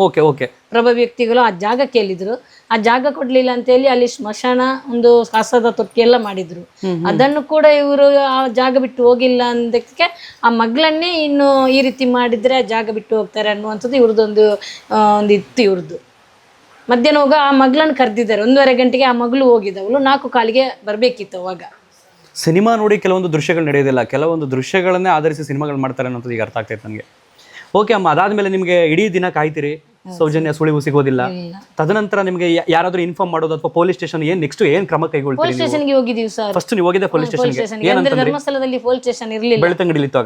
ಓಕೆ ಓಕೆ. ಪ್ರಭಾ ವ್ಯಕ್ತಿಗಳು ಆ ಜಾಗ ಕೇಳಿದ್ರು. ಆ ಜಾಗ ಕೊಡ್ಲಿಲ್ಲ ಅಂತ ಹೇಳಿ ಅಲ್ಲಿ ಸ್ಮಶಾನ, ಒಂದು ಕಸದ ತೊಟ್ಟಿ ಎಲ್ಲ ಮಾಡಿದ್ರು. ಅದನ್ನು ಕೂಡ ಇವರು ಆ ಜಾಗ ಬಿಟ್ಟು ಹೋಗಿಲ್ಲ ಅಂದಕ್ಕೆ ಆ ಮಗಳನ್ನೇ ಇನ್ನು ಈ ರೀತಿ ಮಾಡಿದ್ರೆ ಆ ಜಾಗ ಬಿಟ್ಟು ಹೋಗ್ತಾರೆ ಅನ್ನುವಂಥದ್ದು ಇವ್ರದ್ದೊಂದು ಒಂದು ಇತ್ತು ಇವ್ರದ್ದು. ಮಧ್ಯಾಹ್ನ ಹೋಗ ಆ ಮಗಳನ್ನ ಕರೆದಿದ್ದಾರೆ. 1:30 ಗಂಟೆಗೆ ಆ ಮಗಳು ಹೋಗಿದ್ದವಳು 4 ಕಾಲಿಗೆ ಬರ್ಬೇಕಿತ್ತು. ಅವಾಗ ಸಿನಿಮಾ ನೋಡಿ ಕೆಲವೊಂದು ದೃಶ್ಯಗಳು ನಡೆಯೋದಿಲ್ಲ, ಕೆಲವೊಂದು ದೃಶ್ಯಗಳನ್ನೇ ಆಧರಿಸಿ ಸಿನಿಮಾಗಳು ಮಾಡ್ತಾರೆ ಅನ್ನೋದು ಈಗ ಅರ್ಥ ಆಗ್ತೈತೆ ನನಗೆ. ಓಕೆ ಅಮ್ಮ, ಅದಾದ್ಮೇಲೆ ನಿಮಗೆ ಇಡೀ ದಿನ ಕಾಯ್ತೀರಿ, ಸೌಜನ್ಯ ಸುಳಿವು ಸಿಗೋದಿಲ್ಲ. ತದನಂತರ ನಿಮಗೆ ಯಾರಾದ್ರೂ ಇನ್ಫಾರ್ಮ್ ಮಾಡೋದು ಅಥವಾ ಪೊಲೀಸ್ ಸ್ಟೇಷನ್ ನೆಕ್ಸ್ಟ್ ಏನ್ ಕ್ರಮ ಕೈಗೊಳ್ತೀರಿ? ಪೊಲೀಸ್ ಸ್ಟೇಷನ್ಗೆ ಹೋಗಿದ್ದೀವಿ ಸರ್. ಫಸ್ಟ್ ನೀವು ಹೋಗಿದ್ದೆ ಪೊಲೀಸ್ ಸ್ಟೇಷನ್ಗೆ? ಅಂದ್ರೆ ಧರ್ಮಸ್ಥಳದಲ್ಲಿ ಪೊಲೀಸ್ ಸ್ಟೇಷನ್ ಇರ್ಲಿಲ್ಲ, ಬೆಳ್ತಂಗಡಿಲಿ ಇತ್ತು.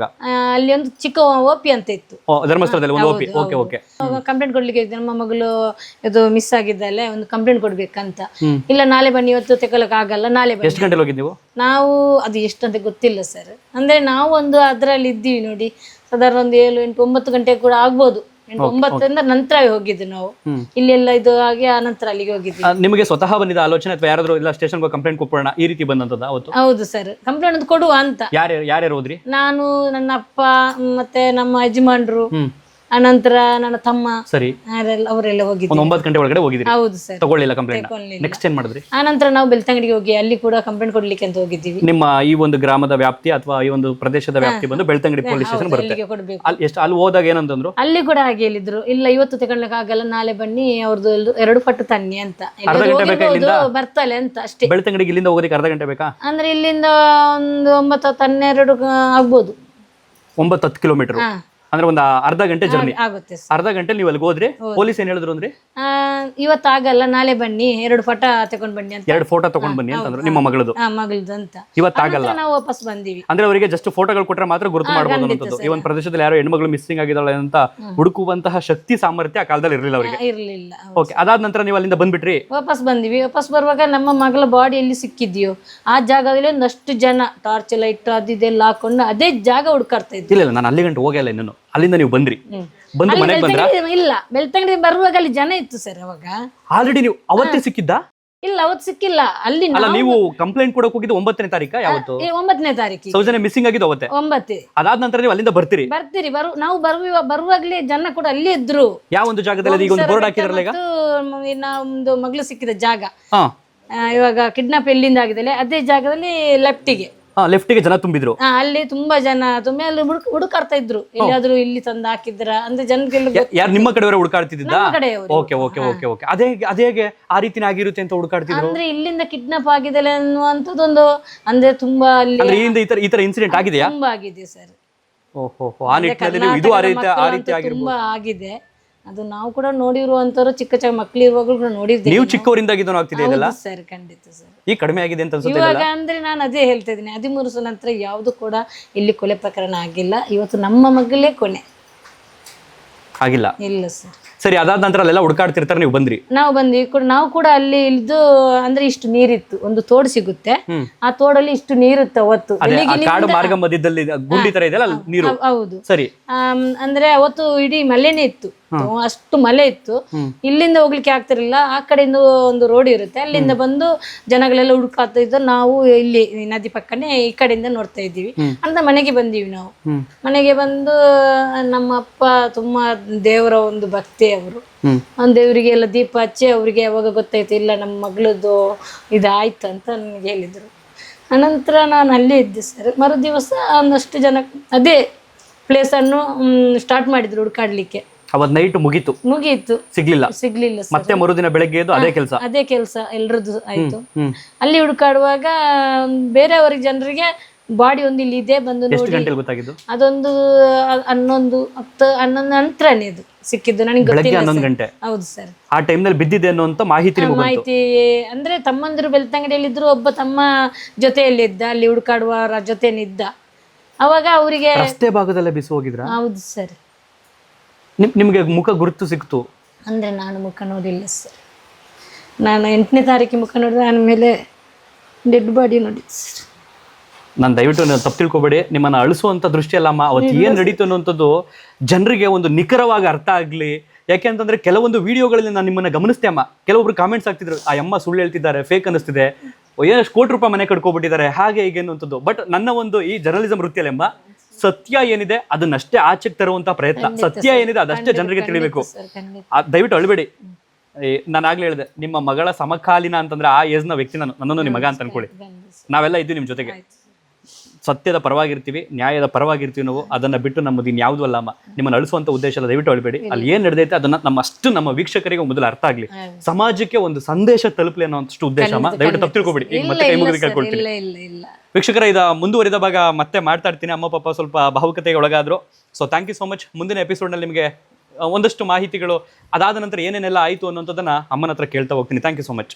ಅಲ್ಲಿ ಒಂದು ಚಿಕ್ಕ ಓಪಿ ಅಂತ ಇತ್ತು ಧರ್ಮಸ್ಥಳದಲ್ಲಿ ಒಂದು ಓಪಿ. Okay okay. ಕಂಪ್ಲೇಂಟ್ ಕೊಡ್ಲಿಕ್ಕೆ ನಮ್ಮ ಮಗಳು ಇದು ಮಿಸ್ ಆಗಿದ್ದಲ್ಲೇ ಒಂದು ಕಂಪ್ಲೇಂಟ್ ಕೊಡ್ಬೇಕಂತ. ಇಲ್ಲ ನಾಳೆ ಬನ್ನಿ, ಇವತ್ತು ತೆಗೊಳಕ್ ಆಗಲ್ಲ, ನಾಳೆ ಬನ್ನಿ. ಎಷ್ಟು ಗಂಟೆಗೆ ಹೋಗಿದ್ದು ನೀವು? ನಾವು ಅದು ಎಷ್ಟಂತ ಗೊತ್ತಿಲ್ಲ ಸರ್. ಅಂದ್ರೆ ನಾವು ಒಂದು ಅದ್ರಲ್ಲಿ ಇದ್ದೀವಿ ನೋಡಿ, ಸಾಧಾರಣ ಒಂದು 7, 8, 9 ಗಂಟೆ ಕೂಡ ಆಗ್ಬೋದು. 9 ನಂತರ ಹೋಗಿದ್ದು ನಾವು. ಇಲ್ಲೆಲ್ಲ ಇದು ಆಗಿ ಆ ನಂತರ ಅಲ್ಲಿಗೆ ಹೋಗಿದ್ವಿ. ನಿಮಗೆ ಸ್ವತಃ ಬಂದಿದ್ದ ಆಲೋಚನೆ ಅಥವಾ ಯಾರಾದ್ರೂ ಇಲ್ಲ ಸ್ಟೇಷನ್ಗೆ ಕಂಪ್ಲೇಂಟ್ ಕೊಡೋಣ ಈ ರೀತಿ ಬಂದಂತದ ಅವತ್ತು? ಹೌದು ಸರ್, ಕಂಪ್ಲೇಂಟ್ ಒಂದು ಕೊಡುವ ಅಂತ. ಯಾರ್ಯಾರು ಹೋದ್ರಿ? ನಾನು, ನನ್ನ ಅಪ್ಪ, ಮತ್ತೆ ನಮ್ಮ ಯಜಮಾನ್ರು, ಅನಂತರ ನನ್ನ ತಮ್ಮ, ಸರಿ, ಅವರೆಲ್ಲ ಹೋಗಿದ್ವಿ. 9 ಗಂಟೆ ಒಳಗಡೆ ಹೋಗಿದ್ರಿ? ಹೌದು ಸರ್. ತಗೊಳ್ಳಿಲ್ಲ ಕಂಪ್ಲೇಂಟ್? ನೆಕ್ಸ್ಟ್ ಏನ್ ಮಾಡಿದ್ರಿ? ಆನಂತರ ನಾವು ಬೆಳ್ತಂಗಡಿಗೆ ಹೋಗಿ ಅಲ್ಲಿ ಕೂಡ ಕಂಪ್ಲೇಂಟ್ ಕೊಡ್ಲಿಕ್ಕೆ ಅಂತ ಹೋಗಿದ್ದೀವಿ. ನಿಮ್ಮ ಈ ಒಂದು ಗ್ರಾಮದ ವ್ಯಾಪ್ತಿ ಅಥವಾ ಈ ಒಂದು ಪ್ರದೇಶದ ವ್ಯಾಪ್ತಿ ಬಂದು ಬೆಳ್ತಂಗಡಿ ಪೊಲೀಸ್ ಸ್ಟೇಷನ್ ಬರುತ್ತೆ. ಕೊಡ್ಬೇಕು. ಅಲ್ಲಿ ಹೋದಾಗ ಏನಂತಂದ್ರು? ಅಲ್ಲಿ ಕೂಡ ಹಾಗೆ ಹೇಳಿದ್ರು, ಇಲ್ಲ ಇವತ್ತು ತಗೊಳ್ಲಿಕ್ಕೆ ಆಗಲ್ಲ, ನಾಳೆ ಬನ್ನಿ, ಅವ್ರದ್ದು 2 ಪಟ್ಟು ತನ್ನಿ ಅಂತ. ಬರ್ತಾಳೆ ಅಂತ ಅಷ್ಟೇ. ಬೆಳ್ತಂಗಡಿಗೆ ಇಲ್ಲಿಂದ ಹೋಗೋದಕ್ಕೆ ಅರ್ಧ ಗಂಟೆ ಬೇಕಾ?12 ಒಂದು 9-12 ಆಗ್ಬೋದು. 9-10 ಕಿಲೋಮೀಟರ್ ಅಂದ್ರೆ ಒಂದು ಅರ್ಧ ಗಂಟೆ ಜರ್ನಿ ಆಗುತ್ತೆ. ಅರ್ಧ ಗಂಟೆ ನೀವು ಅಲ್ಲಿ ಹೋದ್ರಿ, ಪೊಲೀಸ್ ಏನ್ ಹೇಳಿದ್ರು ಅಂದ್ರೆ ಇವತ್ತು ಆಗಲ್ಲ, ನಾಳೆ ಬನ್ನಿ, 2 ಫೋಟೋ ತಗೊಂಡ್ ಬನ್ನಿ ಅಂತ. 2 ಫೋಟೋ ತಗೊಂಡ್ ಬನ್ನಿ ಅಂತಂದ್ರು ನಿಮ್ಮ ಮಗಳದು? ಮಗಳದು ಅಂತ. ಇವತ್ತಾಗಲ್ಲ, ನಾವು ವಾಪಸ್ ಬಂದಿವಿ. ಅಂದ್ರೆ ಅವರಿಗೆ ಜಸ್ಟ್ ಫೋಟೋಗಳು ಕೊಟ್ರೆ ಮಾತ್ರ ಗುರುತು ಮಾಡಬಹುದು ಅನ್ನೋದು. ಈ ಒಂದು ಪ್ರದೇಶದಲ್ಲಿ ಯಾರೋ ಹೆಣ್ಮಗಳು ಮಿಸ್ಸಿಂಗ್ ಆಗಿದ್ದಾಳೆ ಅಂತ ಹುಡುಕುವಂತಹ ಶಕ್ತಿ ಸಾಮರ್ಥ್ಯ ಆ ಕಾಲದಲ್ಲಿ ಇರಲಿಲ್ಲ ಅವರಿಗೆ. ಇರ್ಲಿಲ್ಲ. ಓಕೆ, ಅದಾದ ನಂತರ ನೀವು ಅಲ್ಲಿಂದ ಬಂದ್ಬಿಟ್ರಿ? ವಾಪಸ್ ಬಂದಿವಿ. ವಾಪಸ್ ಬರುವಾಗ ನಮ್ಮ ಮಗಳ ಬಾಡಿ ಎಲ್ಲಿ ಸಿಕ್ಕಿದ್ಯೋ ಆ ಜಾಗದಲ್ಲಿ ಒಂದಷ್ಟು ಜನ ಟಾರ್ಚ್ ಲೈಟ್ ಅದೆಲ್ಲ ಹಾಕೊಂಡು ಅದೇ ಜಾಗ ಹುಡುಕಾಡ್ತಾ ಇದ್ವಿ. ಇಲ್ಲ, ನಾನು ಅಲ್ಲಿ ಗಂಟೆ ಹೋಗಲ್ಲ ಇನ್ನೂ. ಅಲ್ಲಿಂದ ನೀವು ಬಂದ್ರಿ, ಬಂದು ಮನೆಗೆ ಬಂದ್ರ? ಇಲ್ಲ, ಬೆಳ್ತಂಗಡಿ ಬರುವಾಗ ಅಲ್ಲಿ ಜನ ಇತ್ತು ಸರ್. ಅವಾಗ ಆಲ್ರೆಡಿ ನೀವು ಅವತ್ತೇ ಸಿಕ್ಕಿದ್ದ? ಇಲ್ಲ, ಅವತ್ತು ಸಿಕ್ಕಿಲ್ಲ. ಅಲ್ಲಿ ಅಲ್ಲ, ನೀವು ಕಂಪ್ಲೇಂಟ್ ಕೊಡಕ್ ಹೋಗಿದ್ದು 9ನೇ ತಾರೀಕ? ಯಾವತ್ತು? 9ನೇ ತಾರೀಕು. ಸೌಜನ್ಯ ಮಿಸ್ಸಿಂಗ್ ಆಗಿದ್ದು ಅವತ್ತೇ? 9. ಅದಾದ ನಂತರ ನೀವು ಅಲ್ಲಿಂದ ಬರ್ತೀರಿ? ನಾವು ಬರುವಾಗ್ಲೇ ಜನ ಕೂಡ ಅಲ್ಲಿ ಇದ್ರು. ಯಾವ ಒಂದು ಜಾಗದಲ್ಲಿ? ಈಗ ಒಂದು ಬೋರ್ಡ್ ಹಾಕಿದ್ರಲ್ಲ, ಈಗ ಒಂದು ಮಗಳು ಸಿಕ್ಕಿದ ಜಾಗ. ಇವಾಗ ಕಿಡ್ನಾಪ್ ಎಲ್ಲಿಂದ ಆಗಿದೆಲ್ಲ ಅದೇ ಜಾಗದಲ್ಲಿ ಲೆಫ್ಟಿಗೆ ಜನ ತುಂಬಿದ್ರು. ಅಲ್ಲಿ ತುಂಬಾ ಜನ ತುಂಬಿ ಅಲ್ಲಿ ಹುಡುಕಾಡ್ತಾ ಇದ್ರು, ಎಲ್ಲಿಯಾದ್ರೂ ಇಲ್ಲಿ ತಂದು ಹಾಕಿದ್ರ ಅಂದ್ರೆ ಜನಗೆಲ್ಲ. ಯಾರು ನಿಮ್ಮ ಕಡೆಯವರ ಹುಡುಕಾಡ್ತಿದ್ದ? Okay okay okay okay. ಅದೇ ಆ ರೀತಿನೇ ಆಗಿರುತ್ತೆ ಅಂತ ಹುಡುಕಾಡ್ತಿದ್ರು. ಅಂದ್ರೆ ಇಲ್ಲಿಂದ ಕಿಡ್ನಾಪ್ ಆಗಿದೆ ಅನ್ನುವಂಥದ್ದೊಂದು ಅಂದ್ರೆ ತುಂಬಾ ಅಲ್ಲಿ ಈ ತರ ಇನ್ಸಿಡೆಂಟ್ ಆಗಿದೆಯಾ? ತುಂಬಾ ಆಗಿದೆ ಸರ್. ಓಹೋ, ಆ ನಿಟ್ಟಿನಲ್ಲಿ ಇದು ಆ ರೀತಿ ಆಗಿರ್ಬೋದು. ತುಂಬಾ ಆಗಿದೆ. ಅದು ನಾವು ಕೂಡ ನೋಡಿರುವಂತವ್ರು, ಚಿಕ್ಕ ಮಕ್ಕಳಿರುವಾಗಲೂ ಕೂಡ ನೋಡಿರ್ತೀವಿ. ನೀವು ಚಿಕ್ಕವರಿಂದಾಗಿ ಆಗ್ತಿದೆ ಇದೆಲ್ಲ ಸರ್? ಖಂಡಿತ ಸರ್. ಈ ಕಡಿಮೆ ಆಗಿದೆ ಅಂತ ಅನ್ಸುತ್ತೆ ಇವಾಗ. ಅಂದ್ರೆ ನಾನು ಅದೇ ಹೇಳ್ತಾ ಇದ್ದೀನಿ, 13 ವರ್ಷ ನಂತರ ಯಾವುದು ಕೂಡ ಇಲ್ಲಿ ಕೊಲೆ ಪ್ರಕರಣ ಆಗಿಲ್ಲ. ಇವತ್ತು ನಮ್ಮ ಮಗಳೇ ಕೊನೆ ಆಗಿಲ್ಲ. ಇಲ್ಲ ಸರ್. ಸರಿ, ಅದಾದ ನಂತರ ಅಲ್ಲೆಲ್ಲ ಹುಡುಕಾಡ್ತಿರ್ತಾರೆ, ನೀವು ಬಂದ್ರಿ? ನಾವು ಬಂದ್ವಿ. ನಾವು ಕೂಡ ಅಲ್ಲಿ ಇಳಿದು ಅಂದ್ರೆ ಇಷ್ಟು ನೀರಿತ್ತು, ಒಂದು ತೋಡು ಸಿಗುತ್ತೆ, ಆ ತೋಡಲ್ಲಿ ಇಷ್ಟು ನೀರಿತ್ತು ಅವತ್ತು. ಕಾಡು ಮಾರ್ಗ ಮಧ್ಯದಲ್ಲಿ ಗುಂಡಿ ತರ ಇದೆಯಲ್ಲ ನೀರು? ಹೌದು ಸರಿ. ಅಂದ್ರೆ ಅವತ್ತು ಇಡೀ ಮಳೆನೇ ಇತ್ತು, ಅಷ್ಟು ಮಳೆ ಇತ್ತು. ಇಲ್ಲಿಂದ ಹೋಗ್ಲಿಕ್ಕೆ ಆಗ್ತಿರ್ಲಿಲ್ಲ. ಆ ಕಡೆಯಿಂದ ಒಂದು ರೋಡ್ ಇರುತ್ತೆ, ಅಲ್ಲಿಂದ ಬಂದು ಜನಗಳೆಲ್ಲ ಹುಡುಕಾಡ್ತಾ ಇದ್ದು, ನಾವು ಇಲ್ಲಿ ನದಿ ಪಕ್ಕನೆ ಈ ಕಡೆಯಿಂದ ನೋಡ್ತಾ ಇದ್ದೀವಿ ಅಂತ ಮನೆಗೆ ಬಂದೀವಿ. ನಾವು ಮನೆಗೆ ಬಂದು ನಮ್ಮ ಅಪ್ಪ ತುಂಬಾ ದೇವರ ಒಂದು ಭಕ್ತಿ ಅವರು. ಒಂದು ದೇವರಿಗೆ ಎಲ್ಲ ದೀಪ ಹಚ್ಚಿ ಅವ್ರಿಗೆ ಯಾವಾಗ ಗೊತ್ತಾಯ್ತು, ಇಲ್ಲ ನಮ್ಮ ಮಗಳದ್ದು ಇದಾಯ್ತು ಅಂತ ನನಗೆ ಹೇಳಿದ್ರು. ಅನಂತರ ನಾನು ಅಲ್ಲೇ ಇದ್ದೆ ಸರ್. ಮರು ದಿವಸ ಒಂದಷ್ಟು ಜನ ಅದೇ ಪ್ಲೇಸ್ ಅನ್ನು ಸ್ಟಾರ್ಟ್ ಮಾಡಿದ್ರು ಹುಡುಕಾಡ್ಲಿಕ್ಕೆ. ಅವತ್ತು ನೈಟ್ ಮುಗೀತು, ಸಿಗ್ಲಿಲ್ಲ ಸರ್. ಮತ್ತೆ ಮರುದಿನ ಬೆಳಗ್ಗೆ ಅದೇ ಕೆಲಸ ಎಲ್ರದ್ದು ಆಯ್ತು. ಅಲ್ಲಿ ಹುಡುಕಾಡುವಾಗ ಬೇರೆಯವರಿಗೆ ಜನರಿಗೆ ಬಾಡಿ ಒಂದು ಇಲ್ಲಿ ಇದೆ ಬಂದು ನೋಡಿ. ಗೊತ್ತಾಗಿದ್ದು ಅದೊಂದು 11 ನಂತರನೇ ಅದು ಸಿಕ್ಕಿದ್ದು, ನನಗೆ ಗೊತ್ತಿಲ್ಲ. 11 ಗಂಟೆ? ಹೌದು ಸರ್. ಆ ಟೈಮ್ನಲ್ಲಿ ಬಿದ್ದಿದೆ ಅನ್ನುವಂತ ಮಾಹಿತಿ ಅಂದ್ರೆ ತಮ್ಮಂದಿರು ಬೆಳ್ತಂಗಡಿಯಲ್ಲಿದ್ರು, ಒಬ್ಬ ತಮ್ಮ ಜೊತೆಯಲ್ಲಿದ್ದ, ಅಲ್ಲಿ ಹುಡುಕಾಡುವವರ ಜೊತೆನಿದ್ದ. ಅವಾಗ ಅವರಿಗೆ ರಸ್ತೆ ಭಾಗದಲ್ಲೇ ಬಿಸಿ ಹೋಗಿದ್ರ? ಹೌದು ಸರ್. ನಿಮ್ಗೆ ಮುಖ ಗುರುತು ಸಿಕ್ತು? ಅಂದ್ರೆ ನಾನು ಮುಖ ನೋಡಿಲ್ಲ ಸರ್. ನಾನು 8ನೇ ತಾರೀಕಿಗೆ ಮುಖ ನೋಡಿದ್ರೆ ಆಮೇಲೆ ಡೆಡ್ ಬಾಡಿ ನೋಡಿದ್ದೆ ಸರ್. ನಾನು ದಯವಿಟ್ಟು ತಪ್ಪು ತಿಳ್ಕೊಬೇಡಿ, ನಿಮ್ಮನ್ನ ಅಳಿಸುವಂತ ದೃಷ್ಟಿ ಅಲ್ಲಮ್ಮ. ಅವತ್ತು ಏನ್ ನಡೀತು ಅನ್ನುವಂಥದ್ದು ಜನರಿಗೆ ಒಂದು ನಿಖರವಾಗಿ ಅರ್ಥ ಆಗ್ಲಿ. ಯಾಕೆಂತಂದ್ರೆ ಕೆಲವೊಂದು ವಿಡಿಯೋಗಳಲ್ಲಿ ನಾನು ನಿಮ್ಮನ್ನ ಗಮನಿಸ್ತೆ ಅಮ್ಮ, ಕೆಲವೊಬ್ರು ಕಾಮೆಂಟ್ಸ್ ಆಗ್ತಿದ್ರು, ಆ ಅಮ್ಮ ಸುಳ್ಳು ಹೇಳ್ತಿದ್ದಾರೆ, ಫೇಕ್ ಅನ್ನಿಸ್ತಿದೆ. ಎಷ್ಟು ಕೋಟಿ ರೂಪಾಯಿ ಮನೆ ಕಟ್ಕೊಬಿಟ್ಟಿದ್ದಾರೆ ಹಾಗೆ ಹೀಗೆ ಅನ್ನುವಂಥದ್ದು. ಬಟ್ ನನ್ನ ಒಂದು ಈ ಜರ್ನಲಿಸಂ ವೃತ್ತಿಯಲ್ಲಿ ಎಂಬ ಸತ್ಯ ಏನಿದೆ ಅದನ್ನಷ್ಟೇ ಆಚೆಗೆ ತರುವಂತ ಪ್ರಯತ್ನ, ಸತ್ಯ ಏನಿದೆ ಅದಷ್ಟೇ ಜನರಿಗೆ ತಿಳಿಬೇಕು. ದಯವಿಟ್ಟು ಅಳ್ಬೇಡಿ. ನಾನು ಆಗ್ಲೇ ಹೇಳಿದೆ, ನಿಮ್ಮ ಮಗಳ ಸಮಕಾಲೀನ ಅಂತಂದ್ರೆ ಆ ಏಜ್ನ ವ್ಯಕ್ತಿ ನನ್ನನ್ನು ನಿಮ್ಮ ಮಗ ಅಂತ ಅನ್ಕೊಳ್ಳಿ. ನಾವೆಲ್ಲ ಇದ್ದೀವಿ ನಿಮ್ಮ ಜೊತೆಗೆ, ಸತ್ಯದ ಪರವಾಗಿರ್ತೀವಿ, ನ್ಯಾಯದ ಪರವಾಗಿರ್ತೀವಿ. ನಾವು ಅದನ್ನ ಬಿಟ್ಟು ನಮ್ಮದು ಇನ್ಯಾವುದೂ ಅಲ್ಲ ಅಮ್ಮ, ನಿಮ್ಮನ್ನು ಅಳಿಸುವಂತ ಉದ್ದೇಶ ಅಲ್ಲ. ದಯವಿಟ್ಟು ಅಳ್ಬೇಡಿ. ಅಲ್ಲಿ ಏನ್ ನಡೆದೈತೆ ಅದನ್ನ ನಮ್ಮ ವೀಕ್ಷಕರಿಗೆ ಮೊದಲು ಅರ್ಥ ಆಗ್ಲಿ, ಸಮಾಜಕ್ಕೆ ಒಂದು ಸಂದೇಶ ತಲುಪಲಿ ಅನ್ನೋಷ್ಟು ಉದ್ದೇಶ ಅಮ್ಮ. ದಯವಿಟ್ಟು ತಪ್ಪು ತಿಳ್ಕೊಬೇಡಿ. ಈಗ ಮತ್ತೆ ಕೈ ಮುಗಿದು ಕೇಳ್ಕೊಳ್ತೀನಿ. ವೀಕ್ಷಕರ, ಇದ ಮುಂದುವರಿದ ಭಾಗ ಮತ್ತೆ ಮಾಡ್ತಾ ಇರ್ತೀನಿ. ಅಮ್ಮ ಪಾಪ ಸ್ವಲ್ಪ ಭಾವುಕತೆಗೆ ಒಳಗಾದ್ರು. So thank you so much. ಮುಂದಿನ ಎಪಿಸೋಡ್ನಲ್ಲಿ ನಿಮಗೆ ಒಂದಷ್ಟು ಮಾಹಿತಿಗಳು ಅದಾದ ನಂತರ ಏನೇನೆಲ್ಲ ಆಯಿತು ಅನ್ನೋಂಥದ್ದನ್ನ ಅಮ್ಮನ ಹತ್ರ ಕೇಳ್ತಾ ಹೋಗ್ತೀನಿ. Thank you so much.